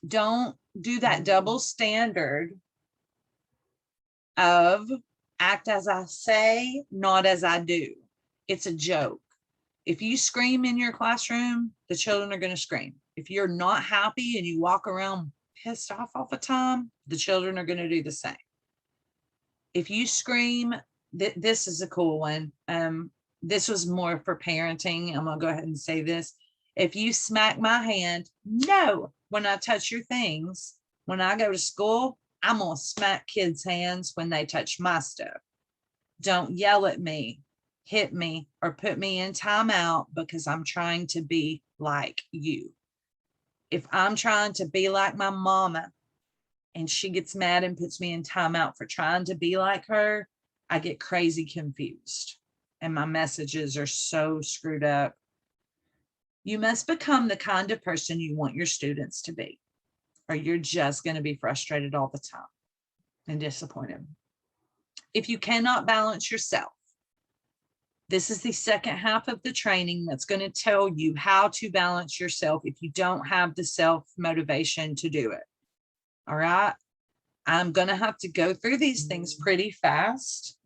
don't do that double standard of act as I say, not as I do. It's a joke. If you scream in your classroom, the children are going to scream. If you're not happy and you walk around pissed off all the time, the children are going to do the same. If you scream, this is a cool one. This was more for parenting. I'm going to go ahead and say this. If you smack my hand, no, when I touch your things, when I go to school, I'm going to smack kids' hands when they touch my stuff. Don't yell at me, hit me, or put me in timeout because I'm trying to be like you. If I'm trying to be like my mama and she gets mad and puts me in timeout for trying to be like her, I get crazy confused and my messages are so screwed up. You must become the kind of person you want your students to be, or you're just going to be frustrated all the time and disappointed. If you cannot balance yourself, this is the second half of the training that's going to tell you how to balance yourself if you don't have the self-motivation to do it. All right. I'm going to have to go through these things pretty fast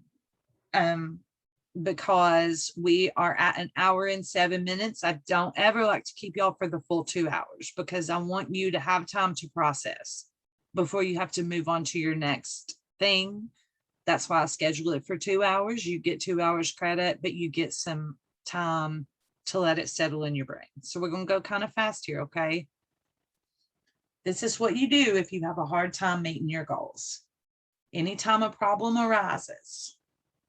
because we are at an hour and 7 minutes. I don't ever like to keep y'all for the full 2 hours because I want you to have time to process before you have to move on to your next thing. That's why I schedule it for 2 hours. You get 2 hours credit, but you get some time to let it settle in your brain. So we're going to go kind of fast here, okay? This is what you do if you have a hard time meeting your goals. Anytime a problem arises,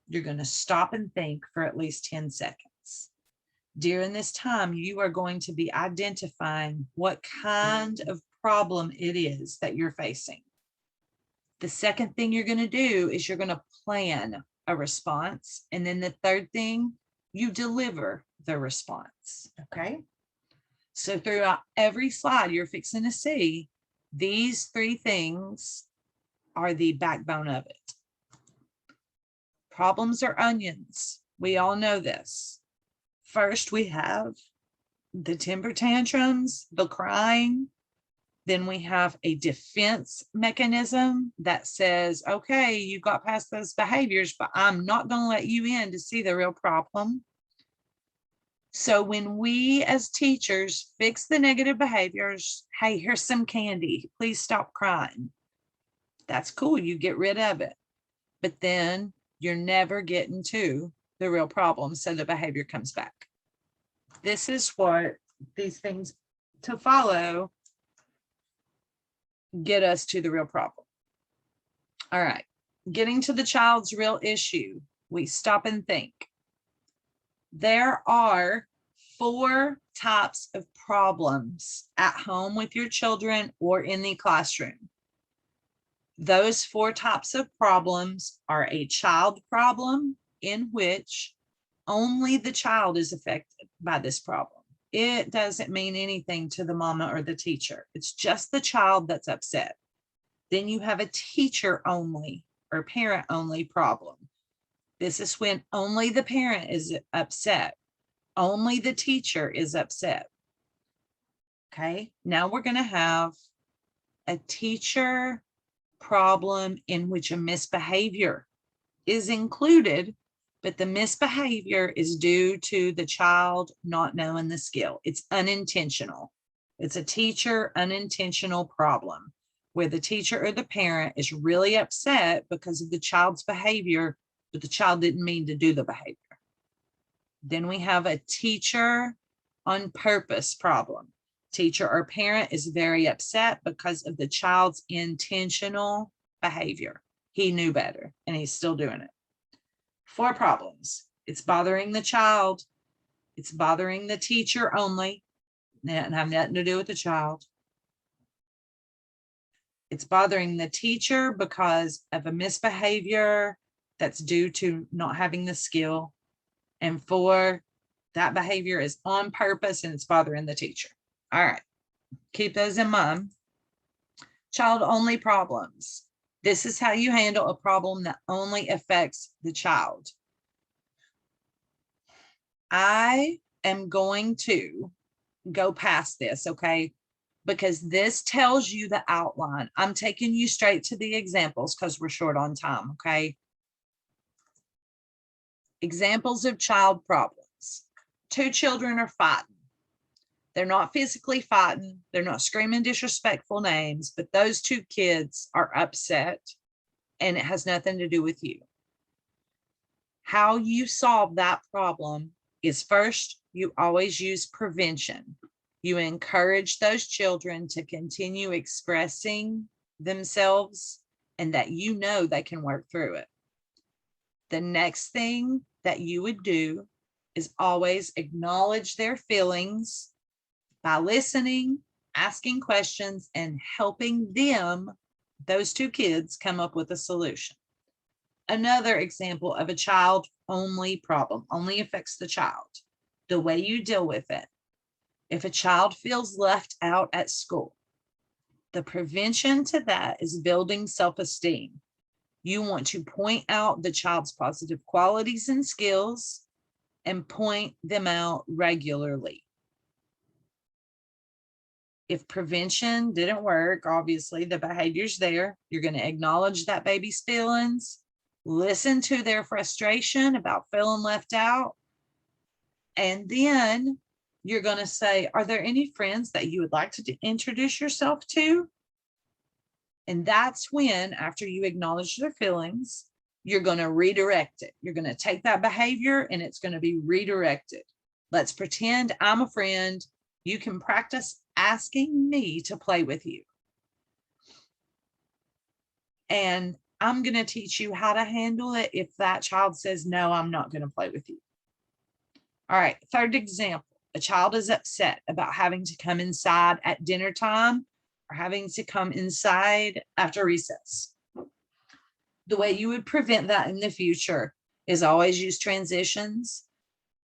you're going to stop and think for at least 10 seconds. During this time, you are going to be identifying what kind of problem it is that you're facing. The second thing you're going to do is you're going to plan a response. And then the third thing, you deliver the response. Okay. So throughout every slide you're fixing to see, these three things are the backbone of it. Problems are onions. We all know this. First, we have the temper tantrums, the crying. Then we have a defense mechanism that says, okay, you got past those behaviors, but I'm not going to let you in to see the real problem. So when we as teachers fix the negative behaviors, hey, here's some candy, please stop crying. That's cool. You get rid of it. But then you're never getting to the real problem. So the behavior comes back. This is what these things to follow get us to the real problem. All right. Getting to the child's real issue, we stop and think. There are 4 types of problems at home with your children or in the classroom. Those 4 types of problems are a child problem in which only the child is affected by this problem. It doesn't mean anything to the mama or the teacher. It's just the child that's upset. Then you have a teacher only or parent only problem. This is when only the parent is upset. Only the teacher is upset. Okay, now we're going to have a teacher problem in which a misbehavior is included, but the misbehavior is due to the child not knowing the skill. It's unintentional. It's a teacher unintentional problem where the teacher or the parent is really upset because of the child's behavior, but the child didn't mean to do the behavior. Then we have a teacher on purpose problem. Teacher or parent is very upset because of the child's intentional behavior. He knew better and he's still doing it. 4 problems. It's bothering the child. It's bothering the teacher only. And have nothing to do with the child. It's bothering the teacher because of a misbehavior that's due to not having the skill. And 4, that behavior is on purpose and it's bothering the teacher. All right, keep those in mind. Child only problems. This is how you handle a problem that only affects the child. I am going to go past this, okay? Because this tells you the outline. I'm taking you straight to the examples because we're short on time, okay? Examples of child problems. 2 children are fighting. They're not physically fighting. They're not screaming disrespectful names, but those 2 kids are upset and it has nothing to do with you. How you solve that problem is first, you always use prevention. You encourage those children to continue expressing themselves and that you know they can work through it. The next thing that you would do is always acknowledge their feelings by listening, asking questions, and helping them, those 2 kids, come up with a solution. Another example of a child only problem, only affects the child. The way you deal with it. If a child feels left out at school, the prevention to that is building self-esteem. You want to point out the child's positive qualities and skills and point them out regularly. If prevention didn't work, obviously the behavior's there. You're going to acknowledge that baby's feelings, listen to their frustration about feeling left out, and then you're going to say, are there any friends that you would like to introduce yourself to? And that's when, after you acknowledge their feelings, you're going to redirect it. You're going to take that behavior and it's going to be redirected. Let's pretend I'm a friend. You can practice asking me to play with you. And I'm going to teach you how to handle it if that child says, no, I'm not going to play with you. All right, 3rd example. A child is upset about having to come inside at dinner time or having to come inside after recess. The way you would prevent that in the future is always use transitions,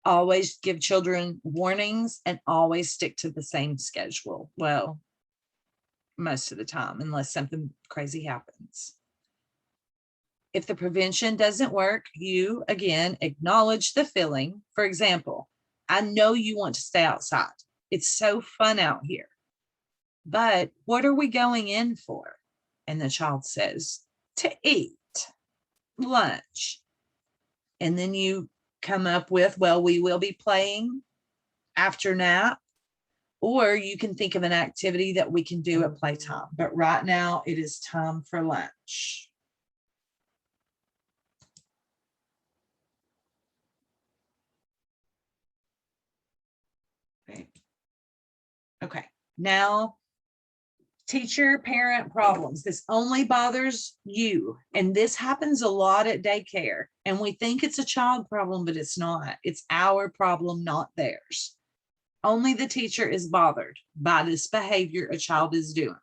always give children warnings, and always stick to the same schedule. Well, most of the time, unless something crazy happens. If the prevention doesn't work, you again acknowledge the feeling. For example, I know you want to stay outside. It's so fun out here. But what are we going in for? And the child says, to eat lunch. And then you come up with, well, we will be playing after nap. Or you can think of an activity that we can do at playtime. But right now it is time for lunch. Okay, now teacher parent problems. This only bothers you. And this happens a lot at daycare. And we think it's a child problem, but it's not. It's our problem, not theirs. Only the teacher is bothered by this behavior a child is doing.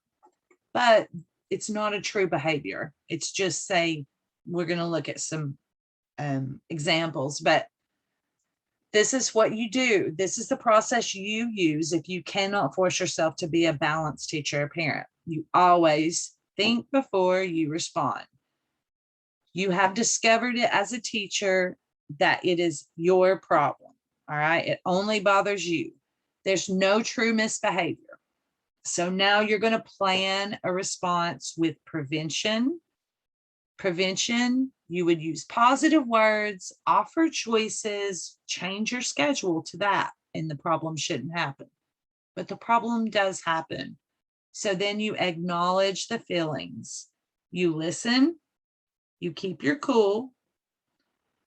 But it's not a true behavior. It's just say, we're going to look at some examples, but this is what you do. This is the process you use if you cannot force yourself to be a balanced teacher or parent. You always think before you respond. You have discovered it as a teacher that it is your problem. All right. It only bothers you. There's no true misbehavior. So now you're going to plan a response with prevention. Prevention, you would use positive words, offer choices, change your schedule to that, and the problem shouldn't happen. But the problem does happen. So then you acknowledge the feelings. You listen, you keep your cool,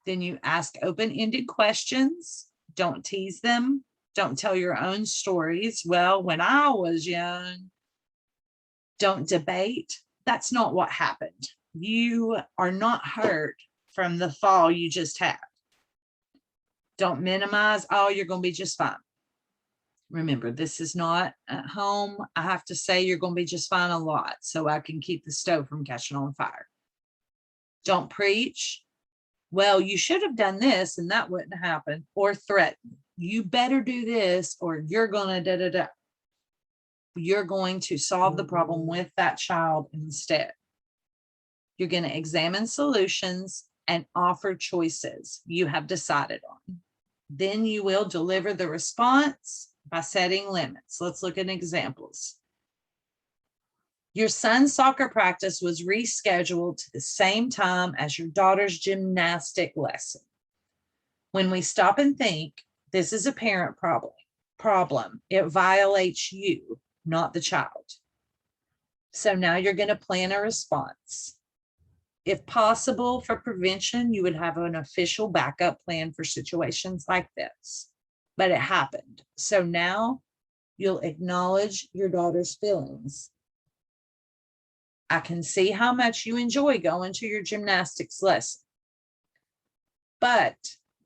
then you ask open-ended questions Don't tease them. Don't tell your own stories. Well, when I was young, don't debate. That's not what happened. You are not hurt from the fall you just had. Don't minimize. Oh, you're going to be just fine. Remember, this is not at home. I have to say you're going to be just fine a lot so I can keep the stove from catching on fire. Don't preach. Well, you should have done this and that wouldn't happen, or threaten. You better do this or you're going to da-da-da. You're going to solve the problem with that child instead. You're going to examine solutions and offer choices you have decided on. Then you will deliver the response by setting limits. Let's look at examples. Your son's soccer practice was rescheduled to the same time as your daughter's gymnastic lesson. When we stop and think, this is a parent problem. It violates you, not the child. So now you're going to plan a response. If possible, for prevention, you would have an official backup plan for situations like this. But it happened. So now you'll acknowledge your daughter's feelings. I can see how much you enjoy going to your gymnastics lesson. But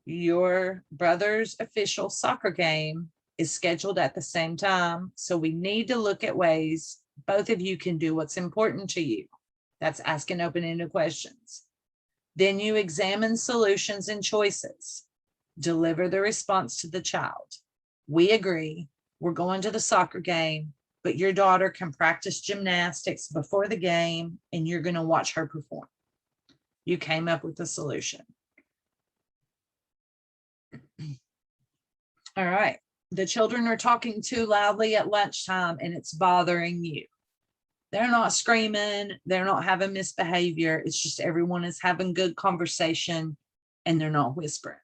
your brother's official soccer game is scheduled at the same time. So we need to look at ways both of you can do what's important to you. That's asking open-ended questions. Then you examine solutions and choices. Deliver the response to the child. We agree, we're going to the soccer game, but your daughter can practice gymnastics before the game and you're going to watch her perform. You came up with a solution. All right. The children are talking too loudly at lunchtime and it's bothering you. They're not screaming. They're not having misbehavior. It's just everyone is having good conversation and they're not whispering.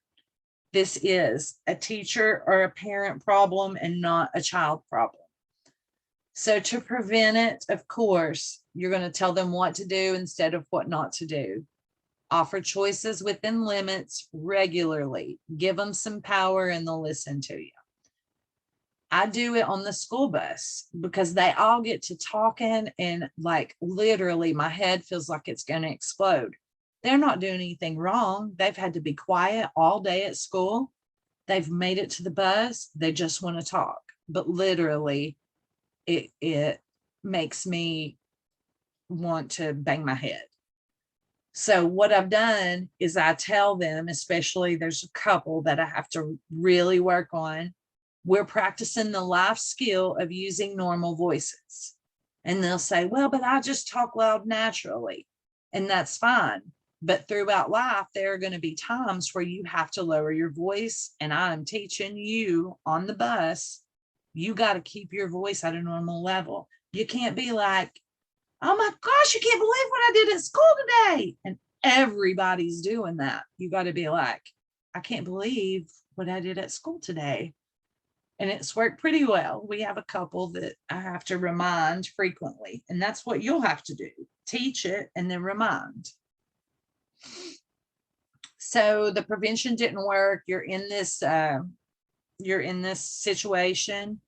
This is a teacher or a parent problem and not a child problem. So to prevent it, of course, you're going to tell them what to do instead of what not to do. Offer choices within limits regularly. Give them some power and they'll listen to you. I do it on the school bus because they all get to talking and like literally my head feels like it's going to explode. They're not doing anything wrong. They've had to be quiet all day at school. They've made it to the bus. They just want to talk. But literally, it makes me want to bang my head. So what I've done is I tell them, especially there's a couple that I have to really work on. We're practicing the life skill of using normal voices. And they'll say, well, but I just talk loud naturally. And that's fine. But throughout life, there are going to be times where you have to lower your voice. And I'm teaching you on the bus, you got to keep your voice at a normal level. You can't be like, oh my gosh, you can't believe what I did at school today. And everybody's doing that. You got to be like, I can't believe what I did at school today. And it's worked pretty well. We have a couple that I have to remind frequently. And that's what you'll have to do. Teach it and then remind. So the prevention didn't work. You're in this situation.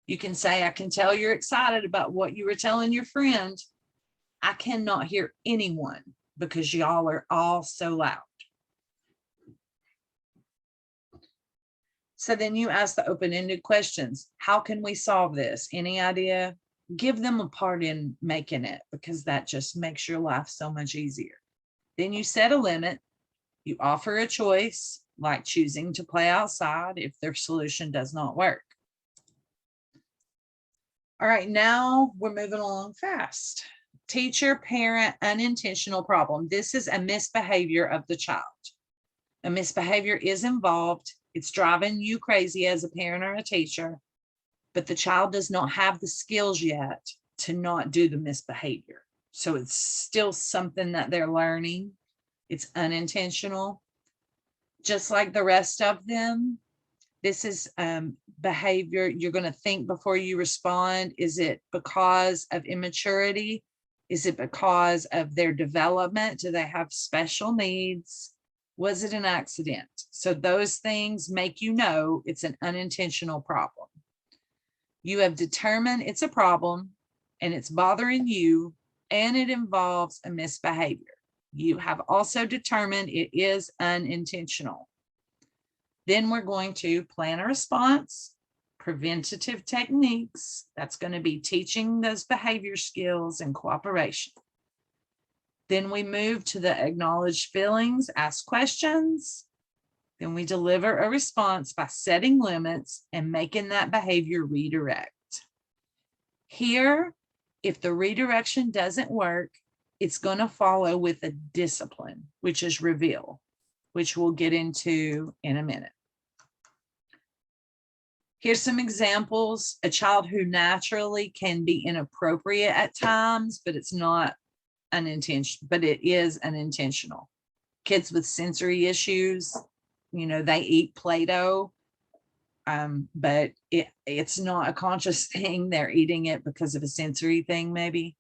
You can say, I can tell you're excited about what you were telling your friend. I cannot hear anyone because y'all are all so loud. So then you ask the open-ended questions. How can we solve this? Any idea? Give them a part in making it because that just makes your life so much easier. Then you set a limit. You offer a choice, like choosing to play outside if their solution does not work. All right, now we're moving along fast. Teacher, parent, unintentional problem. This is a misbehavior of the child. A misbehavior is involved. It's driving you crazy as a parent or a teacher, but the child does not have the skills yet to not do the misbehavior. So it's still something that they're learning. It's unintentional. Just like the rest of them, this is behavior. You're going to think before you respond. Is it because of immaturity? Is it because of their development? Do they have special needs? Was it an accident? So those things make you know it's an unintentional problem. You have determined it's a problem and it's bothering you and it involves a misbehavior. You have also determined it is unintentional. Then we're going to plan a response, preventative techniques. That's going to be teaching those behavior skills and cooperation. Then we move to the acknowledge feelings, ask questions. Then we deliver a response by setting limits and making that behavior redirect. Here, if the redirection doesn't work, it's going to follow with a discipline, which is reveal, which we'll get into in a minute. Here's some examples. A child who naturally can be inappropriate at times, but it's not unintentional, but it is unintentional. Kids with sensory issues, they eat Play-Doh, but it's not a conscious thing. They're eating it because of a sensory thing, maybe.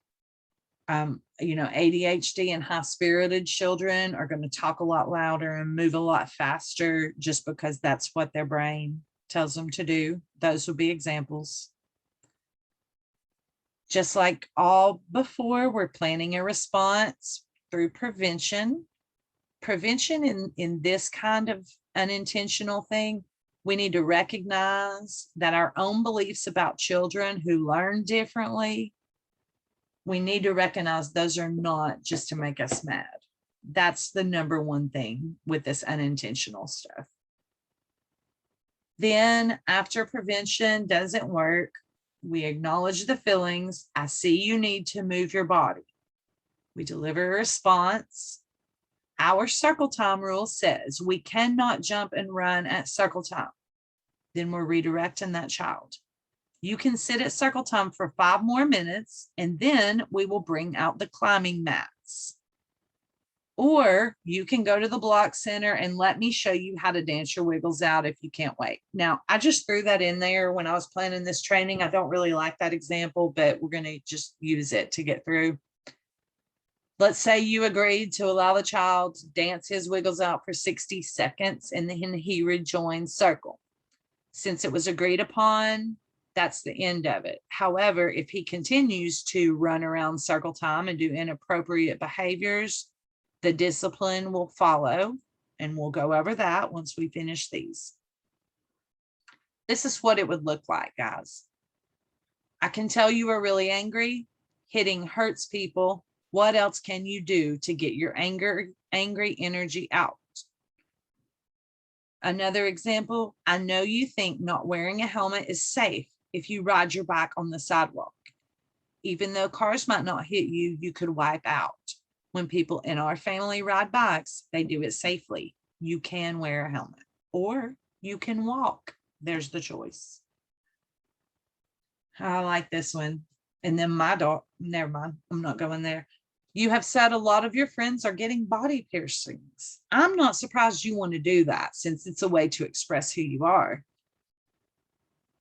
ADHD and high-spirited children are going to talk a lot louder and move a lot faster just because that's what their brain tells them to do. Those would be examples. Just like all before, we're planning a response through prevention. Prevention in this kind of unintentional thing, we need to recognize that our own beliefs about children who learn differently, we need to recognize those are not just to make us mad. That's the number one thing with this unintentional stuff. Then after prevention doesn't work, we acknowledge the feelings. I see you need to move your body. We deliver a response. Our circle time rule says we cannot jump and run at circle time. Then we're redirecting that child. You can sit at circle time for 5 more minutes, and then we will bring out the climbing mats. Or you can go to the block center and let me show you how to dance your wiggles out if you can't wait. Now, I just threw that in there when I was planning this training. I don't really like that example, but we're going to just use it to get through. Let's say you agreed to allow the child to dance his wiggles out for 60 seconds, and then he rejoins circle. Since it was agreed upon, that's the end of it. However, if he continues to run around circle time and do inappropriate behaviors, the discipline will follow, and we'll go over that once we finish these. This is what it would look like, guys. I can tell you are really angry. Hitting hurts people. What else can you do to get your angry energy out? Another example, I know you think not wearing a helmet is safe if you ride your bike on the sidewalk. Even though cars might not hit you, you could wipe out. When people in our family ride bikes, they do it safely. You can wear a helmet or you can walk. There's the choice. I like this one. And then my dog, never mind, I'm not going there. You have said a lot of your friends are getting body piercings. I'm not surprised you want to do that since it's a way to express who you are.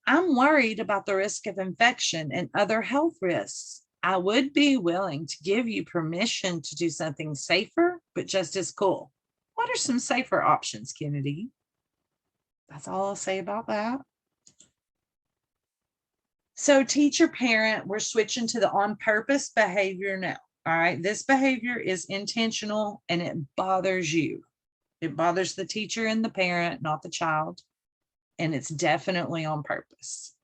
I'm worried about the risk of infection and other health risks. I would be willing to give you permission to do something safer, but just as cool. What are some safer options, Kennedy? That's all I'll say about that. So teacher, parent, we're switching to the on purpose behavior now. All right, this behavior is intentional and it bothers you. It bothers the teacher and the parent, not the child. And it's definitely on purpose.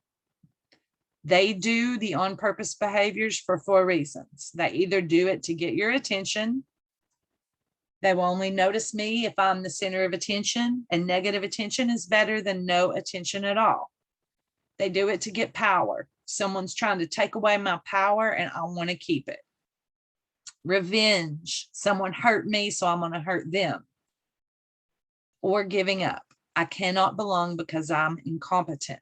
They do the on purpose behaviors for 4 reasons. They either do it to get your attention. They will only notice me if I'm the center of attention, and negative attention is better than no attention at all. They do it to get power. Someone's trying to take away my power and I want to keep it. Revenge. Someone hurt me, so I'm going to hurt them. Or giving up. I cannot belong because I'm incompetent.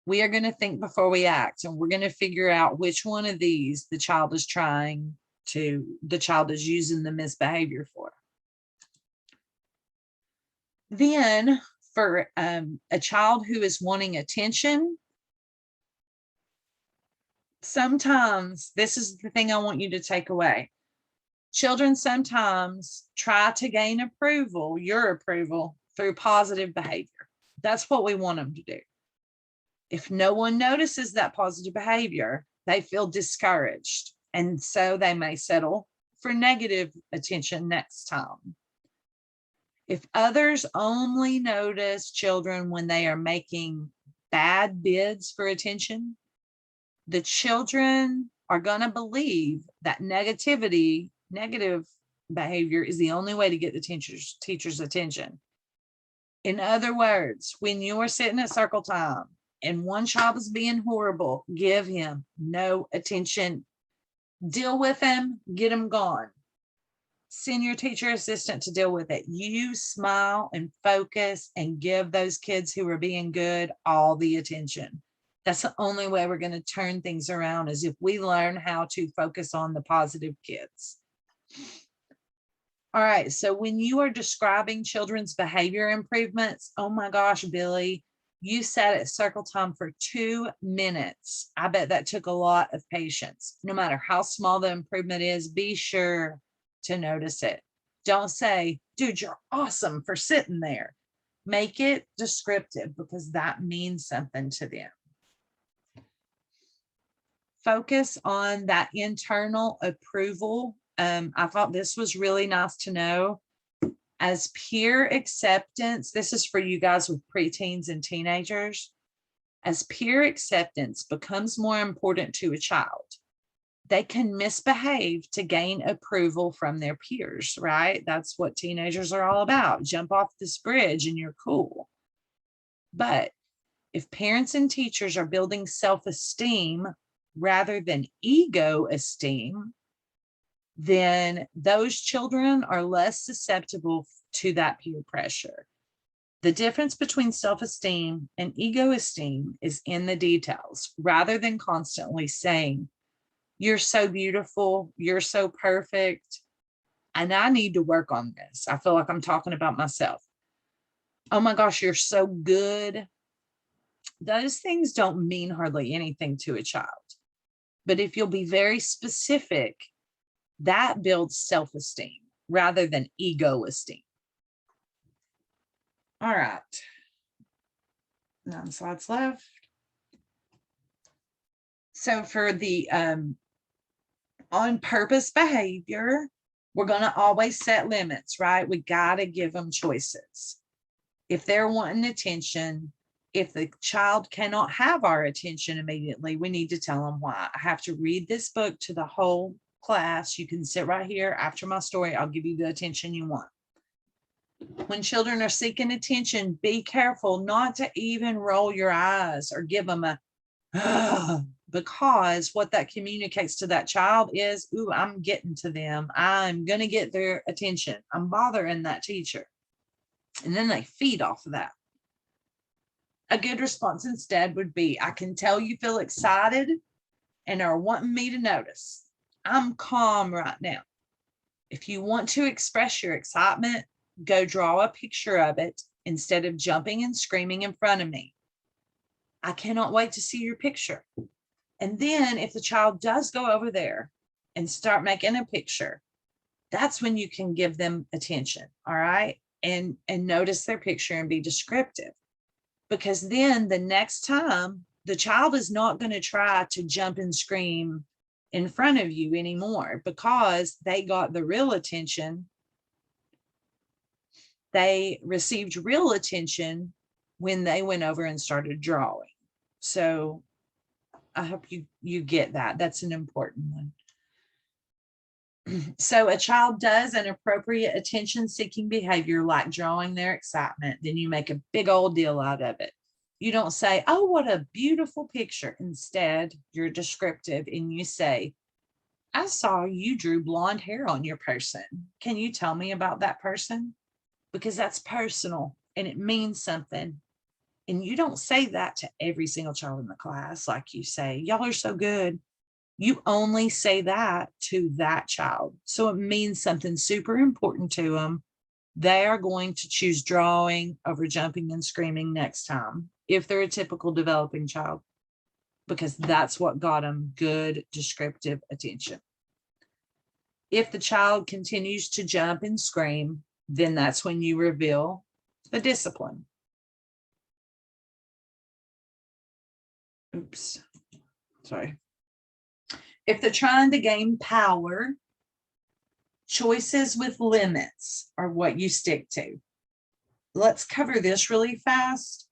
We are going to think before we act, and we're going to figure out which one of these the child is using the misbehavior for. Then for a child who is wanting attention, sometimes this is the thing I want you to take away. Children sometimes try to gain approval, your approval, through positive behavior. That's what we want them to do. If no one notices that positive behavior, they feel discouraged. And so they may settle for negative attention next time. If others only notice children when they are making bad bids for attention, the children are going to believe that negative behavior is the only way to get the teacher's attention. In other words, when you are sitting at circle time and one child is being horrible, give him no attention. Deal with him, get him gone. Send your teacher assistant to deal with it. You smile and focus and give those kids who are being good all the attention. That's the only way we're going to turn things around, is if we learn how to focus on the positive kids. All right, so when you are describing children's behavior improvements, oh my gosh, Billy, you sat at circle time for 2 minutes. I bet that took a lot of patience. No matter how small the improvement is, be sure to notice it. Don't say, dude, you're awesome for sitting there. Make it descriptive, because that means something to them. Focus on that internal approval. I thought this was really nice to know. As peer acceptance, this is for you guys with preteens and teenagers. As peer acceptance becomes more important to a child, they can misbehave to gain approval from their peers, right? That's what teenagers are all about. Jump off this bridge and you're cool. But if parents and teachers are building self-esteem rather than ego esteem, then those children are less susceptible to that peer pressure. The difference between self-esteem and ego esteem is in the details, rather than constantly saying, you're so beautiful, you're so perfect, and I need to work on this. I feel like I'm talking about myself. Oh my gosh, you're so good. Those things don't mean hardly anything to a child. But if you'll be very specific, that builds self-esteem rather than ego esteem. All right. 9 slides left. So for the on purpose behavior, we're going to always set limits, right? We got to give them choices. If they're wanting attention, if the child cannot have our attention immediately, we need to tell them why. I have to read this book to the whole class. You can sit right here after my story. I'll give you the attention you want. When children are seeking attention, be careful not to even roll your eyes or give them a because what that communicates to that child is, ooh, I'm getting to them. I'm going to get their attention. I'm bothering that teacher. And then they feed off of that. A good response instead would be, I can tell you feel excited and are wanting me to notice. I'm calm right now. If you want to express your excitement, go draw a picture of it instead of jumping and screaming in front of me. I cannot wait to see your picture. And then if the child does go over there and start making a picture, that's when you can give them attention, all right? And notice their picture and be descriptive. Because then the next time, the child is not going to try to jump and scream in front of you anymore, because they got the real attention. They received real attention when they went over and started drawing. So I hope you get that. That's an important one. So a child does an appropriate attention-seeking behavior like drawing their excitement, then you make a big old deal out of it. You don't say, oh, what a beautiful picture. Instead, you're descriptive and you say, I saw you drew blonde hair on your person. Can you tell me about that person? Because that's personal and it means something. And you don't say that to every single child in the class like you say, y'all are so good. You only say that to that child. So it means something super important to them. They are going to choose drawing over jumping and screaming next time, if they're a typical developing child, because that's what got them good descriptive attention. If the child continues to jump and scream, then that's when you reveal the discipline. Oops, sorry. If they're trying to gain power, choices with limits are what you stick to. Let's cover this really fast.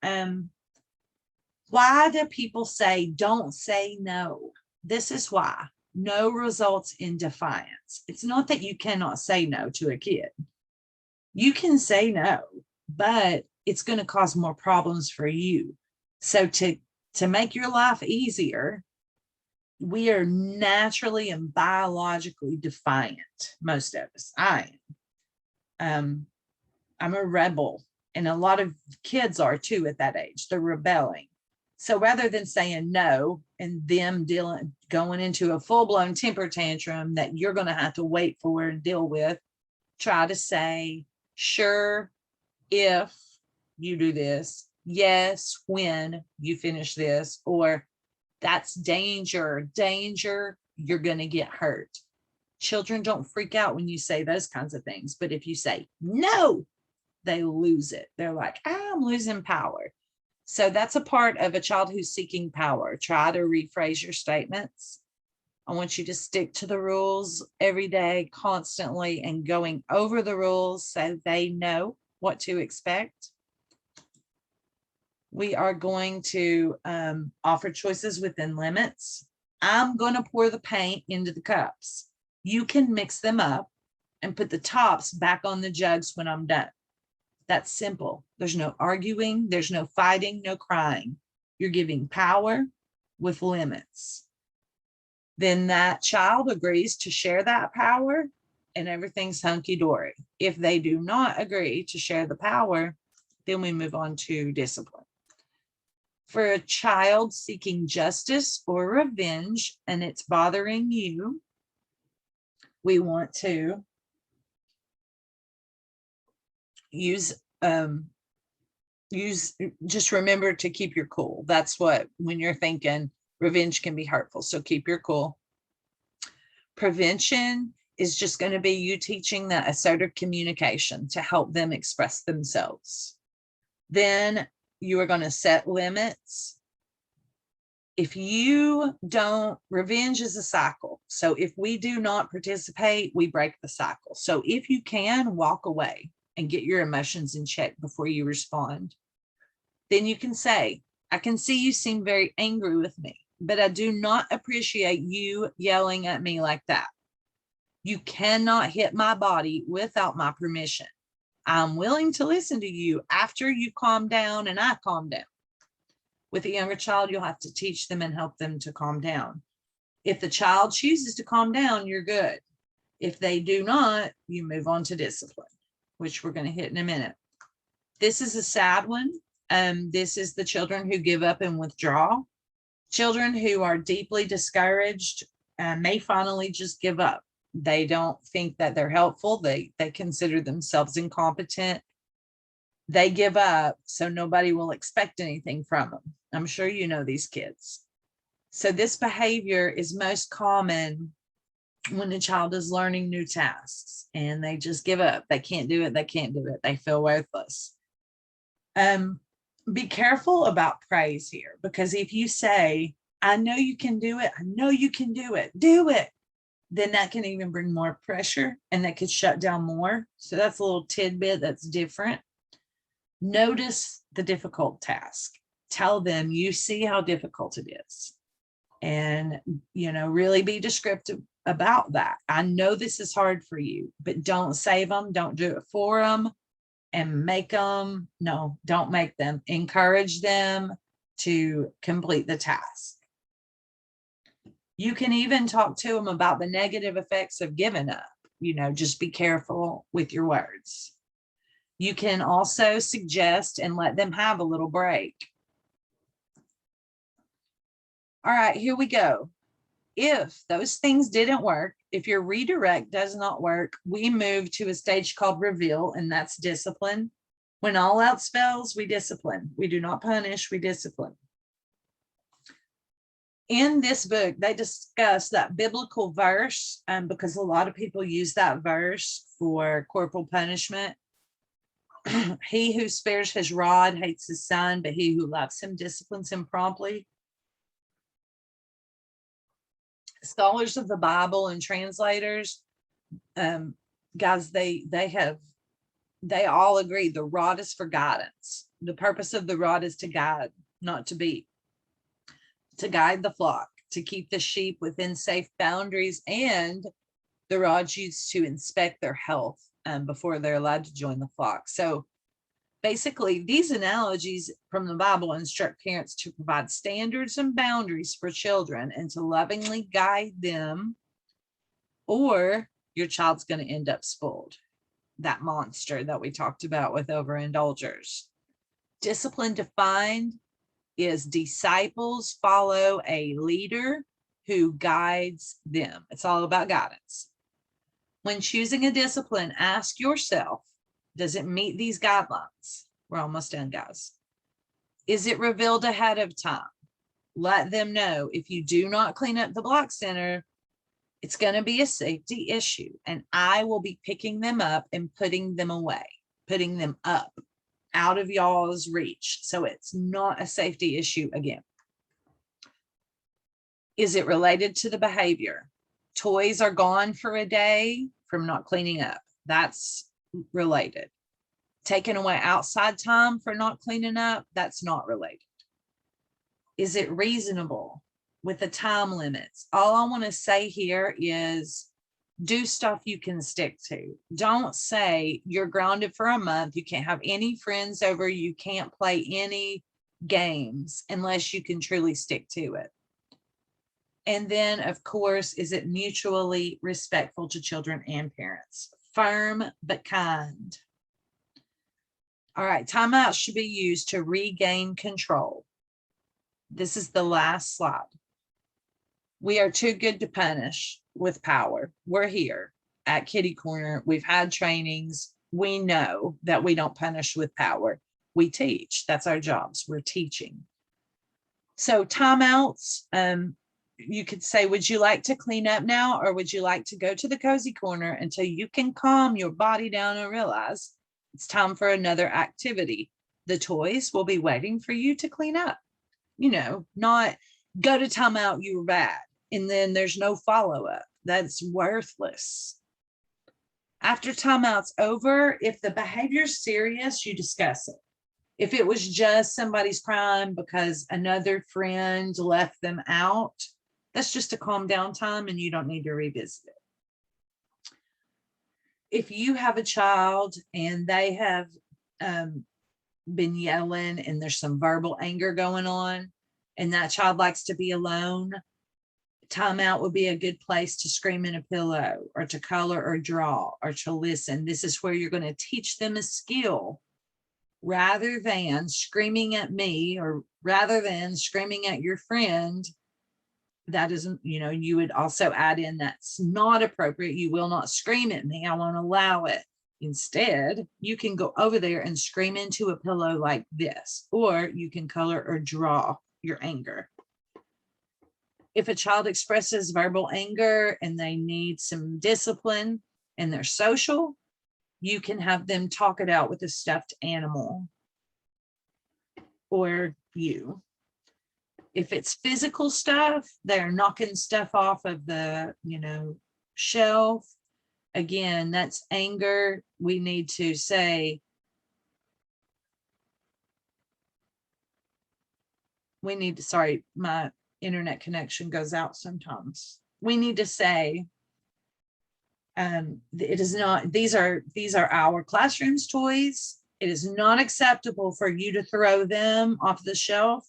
Why do people say, don't say no? This is why. No results in defiance. It's not that you cannot say no to a kid. You can say no, but it's going to cause more problems for you. So to make your life easier, we are naturally and biologically defiant, most of us. I am. I'm a rebel, and a lot of kids are too at that age. They're rebelling. So rather than saying no and them going into a full-blown temper tantrum that you're going to have to wait for and deal with, try to say, sure, if you do this, yes, when you finish this, or that's danger, you're going to get hurt. Children don't freak out when you say those kinds of things. But if you say no, they lose it. They're like, I'm losing power. So that's a part of a child who's seeking power. Try to rephrase your statements. I want you to stick to the rules every day, constantly, and going over the rules so they know what to expect. We are going to offer choices within limits. I'm going to pour the paint into the cups. You can mix them up and put the tops back on the jugs when I'm done. That's simple. There's no arguing. There's no fighting, no crying. You're giving power with limits. Then that child agrees to share that power and everything's hunky-dory. If they do not agree to share the power, then we move on to discipline. For a child seeking justice or revenge and it's bothering you, we want to just remember to keep your cool. That's what, when you're thinking revenge can be hurtful. So keep your cool. Prevention is just going to be you teaching that assertive communication to help them express themselves. Then you are going to set limits. If you don't, revenge is a cycle. So if we do not participate, we break the cycle. So if you can, walk away and get your emotions in check before you respond. Then you can say, I can see you seem very angry with me, but I do not appreciate you yelling at me like that. You cannot hit my body without my permission. I'm willing to listen to you after you calm down and I calm down. With a younger child, you'll have to teach them and help them to calm down. If the child chooses to calm down, you're good. If they do not, you move on to discipline, which we're going to hit in a minute. This is a sad one. This is the children who give up and withdraw. Children who are deeply discouraged may finally just give up. They don't think that they're helpful. They consider themselves incompetent. They give up, so nobody will expect anything from them. I'm sure you know these kids. So this behavior is most common when a child is learning new tasks and they just give up. They can't do it. They can't do it. They feel worthless. Be careful about praise here, because if you say, I know you can do it. I know you can do it. Do it. Then that can even bring more pressure and that could shut down more. So that's a little tidbit that's different. Notice the difficult task. Tell them you see how difficult it is. And, really be descriptive about that. I know this is hard for you, but don't save them. Don't do it for them and make them. No, don't make them. Encourage them to complete the task. You can even talk to them about the negative effects of giving up. Just be careful with your words. You can also suggest and let them have a little break. All right, here we go. If those things didn't work, if your redirect does not work, we move to a stage called reveal, and that's discipline. When all else fails, we discipline. We do not punish, we discipline. In this book, they discuss that biblical verse, because a lot of people use that verse for corporal punishment. He who spares his rod hates his son, but he who loves him disciplines him promptly. Scholars of the Bible and translators, guys, they all agree the rod is for guidance. The purpose of the rod is to guide, not to beat, to guide the flock, to keep the sheep within safe boundaries, and the rod's used to inspect their health before they're allowed to join the flock. So basically, these analogies from the Bible instruct parents to provide standards and boundaries for children and to lovingly guide them, or your child's going to end up spoiled. That monster that we talked about with overindulgers. Discipline defined is disciples follow a leader who guides them. It's all about guidance. When choosing a discipline, ask yourself, does it meet these guidelines? We're almost done, guys. Is it revealed ahead of time? Let them know if you do not clean up the block center, it's going to be a safety issue, and I will be picking them up and putting them away, putting them up out of y'all's reach. So it's not a safety issue again. Is it related to the behavior? Toys are gone for a day from not cleaning up. That's related. Taking away outside time for not cleaning up, that's not related. Is it reasonable with the time limits? All I want to say here is do stuff you can stick to. Don't say you're grounded for a month, you can't have any friends over, you can't play any games unless you can truly stick to it. And then, of course, is it mutually respectful to children and parents? Firm but kind. All right, timeouts should be used to regain control. This is the last slide. We are too good to punish with power. We're here at Kitty Corner. We've had trainings. We know that we don't punish with power. We teach. That's our jobs. We're teaching. So timeouts, you could say, would you like to clean up now, or would you like to go to the cozy corner until you can calm your body down and realize it's time for another activity? The toys will be waiting for you to clean up. You know, not go to timeout, you were bad, and then there's no follow-up. That's worthless. After timeout's over, if the behavior's serious, you discuss it. If it was just somebody's crying because another friend left them out, that's just a calm down time and you don't need to revisit it. If you have a child and they have been yelling and there's some verbal anger going on and that child likes to be alone, timeout would be a good place to scream in a pillow or to color or draw or to listen. This is where you're going to teach them a skill rather than screaming at me or rather than screaming at your friend. That isn't, you know, you would also add in that's not appropriate. You will not scream at me. I won't allow it. Instead, you can go over there and scream into a pillow like this, or you can color or draw your anger. If a child expresses verbal anger and they need some discipline and they're social, you can have them talk it out with a stuffed animal or you. If it's physical stuff, they're knocking stuff off of the, shelf. Again, that's anger. We need to say, sorry, my internet connection goes out sometimes. We need to say, it is not, these are our classroom's toys. It is not acceptable for you to throw them off the shelf.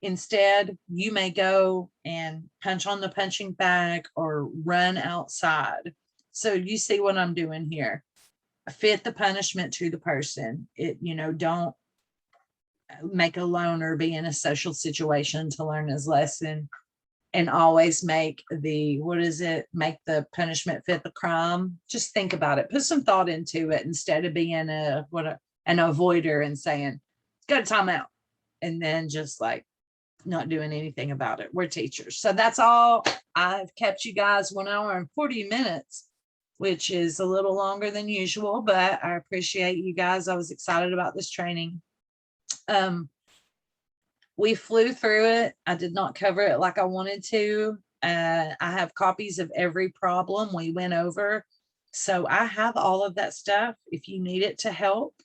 Instead, you may go and punch on the punching bag or run outside. So you see what I'm doing here. Fit the punishment to the person. Don't make a loner be in a social situation to learn his lesson, and always make make the punishment fit the crime. Just think about it. Put some thought into it instead of being an avoider and saying, go to timeout. And then just like not doing anything about it. We're teachers. So that's all. I've kept you guys 1 hour and 40 minutes, which is a little longer than usual, but I appreciate you guys. I was excited about this training. We flew through it. I did not cover it like I wanted to. I have copies of every problem we went over. So I have all of that stuff if you need it to help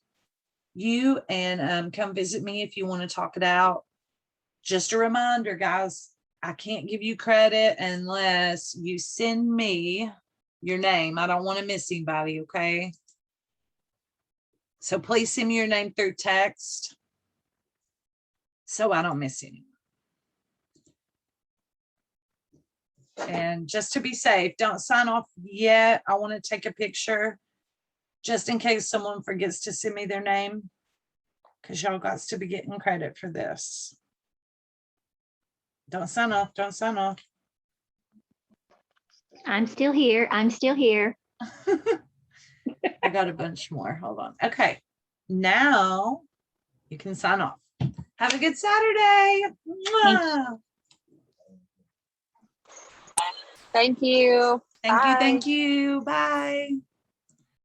you, and come visit me if you want to talk it out. Just a reminder, guys, I can't give you credit unless you send me your name. I don't want to miss anybody, okay? So please send me your name through text so I don't miss anyone. And just to be safe, don't sign off yet. I want to take a picture just in case someone forgets to send me their name, because y'all got to be getting credit for this. Don't sign off. Don't sign off. I'm still here. I'm still here. I got a bunch more. Hold on. Okay. Now you can sign off. Have a good Saturday. Mwah. Thank you. Thank you. Bye. Thank you. Bye.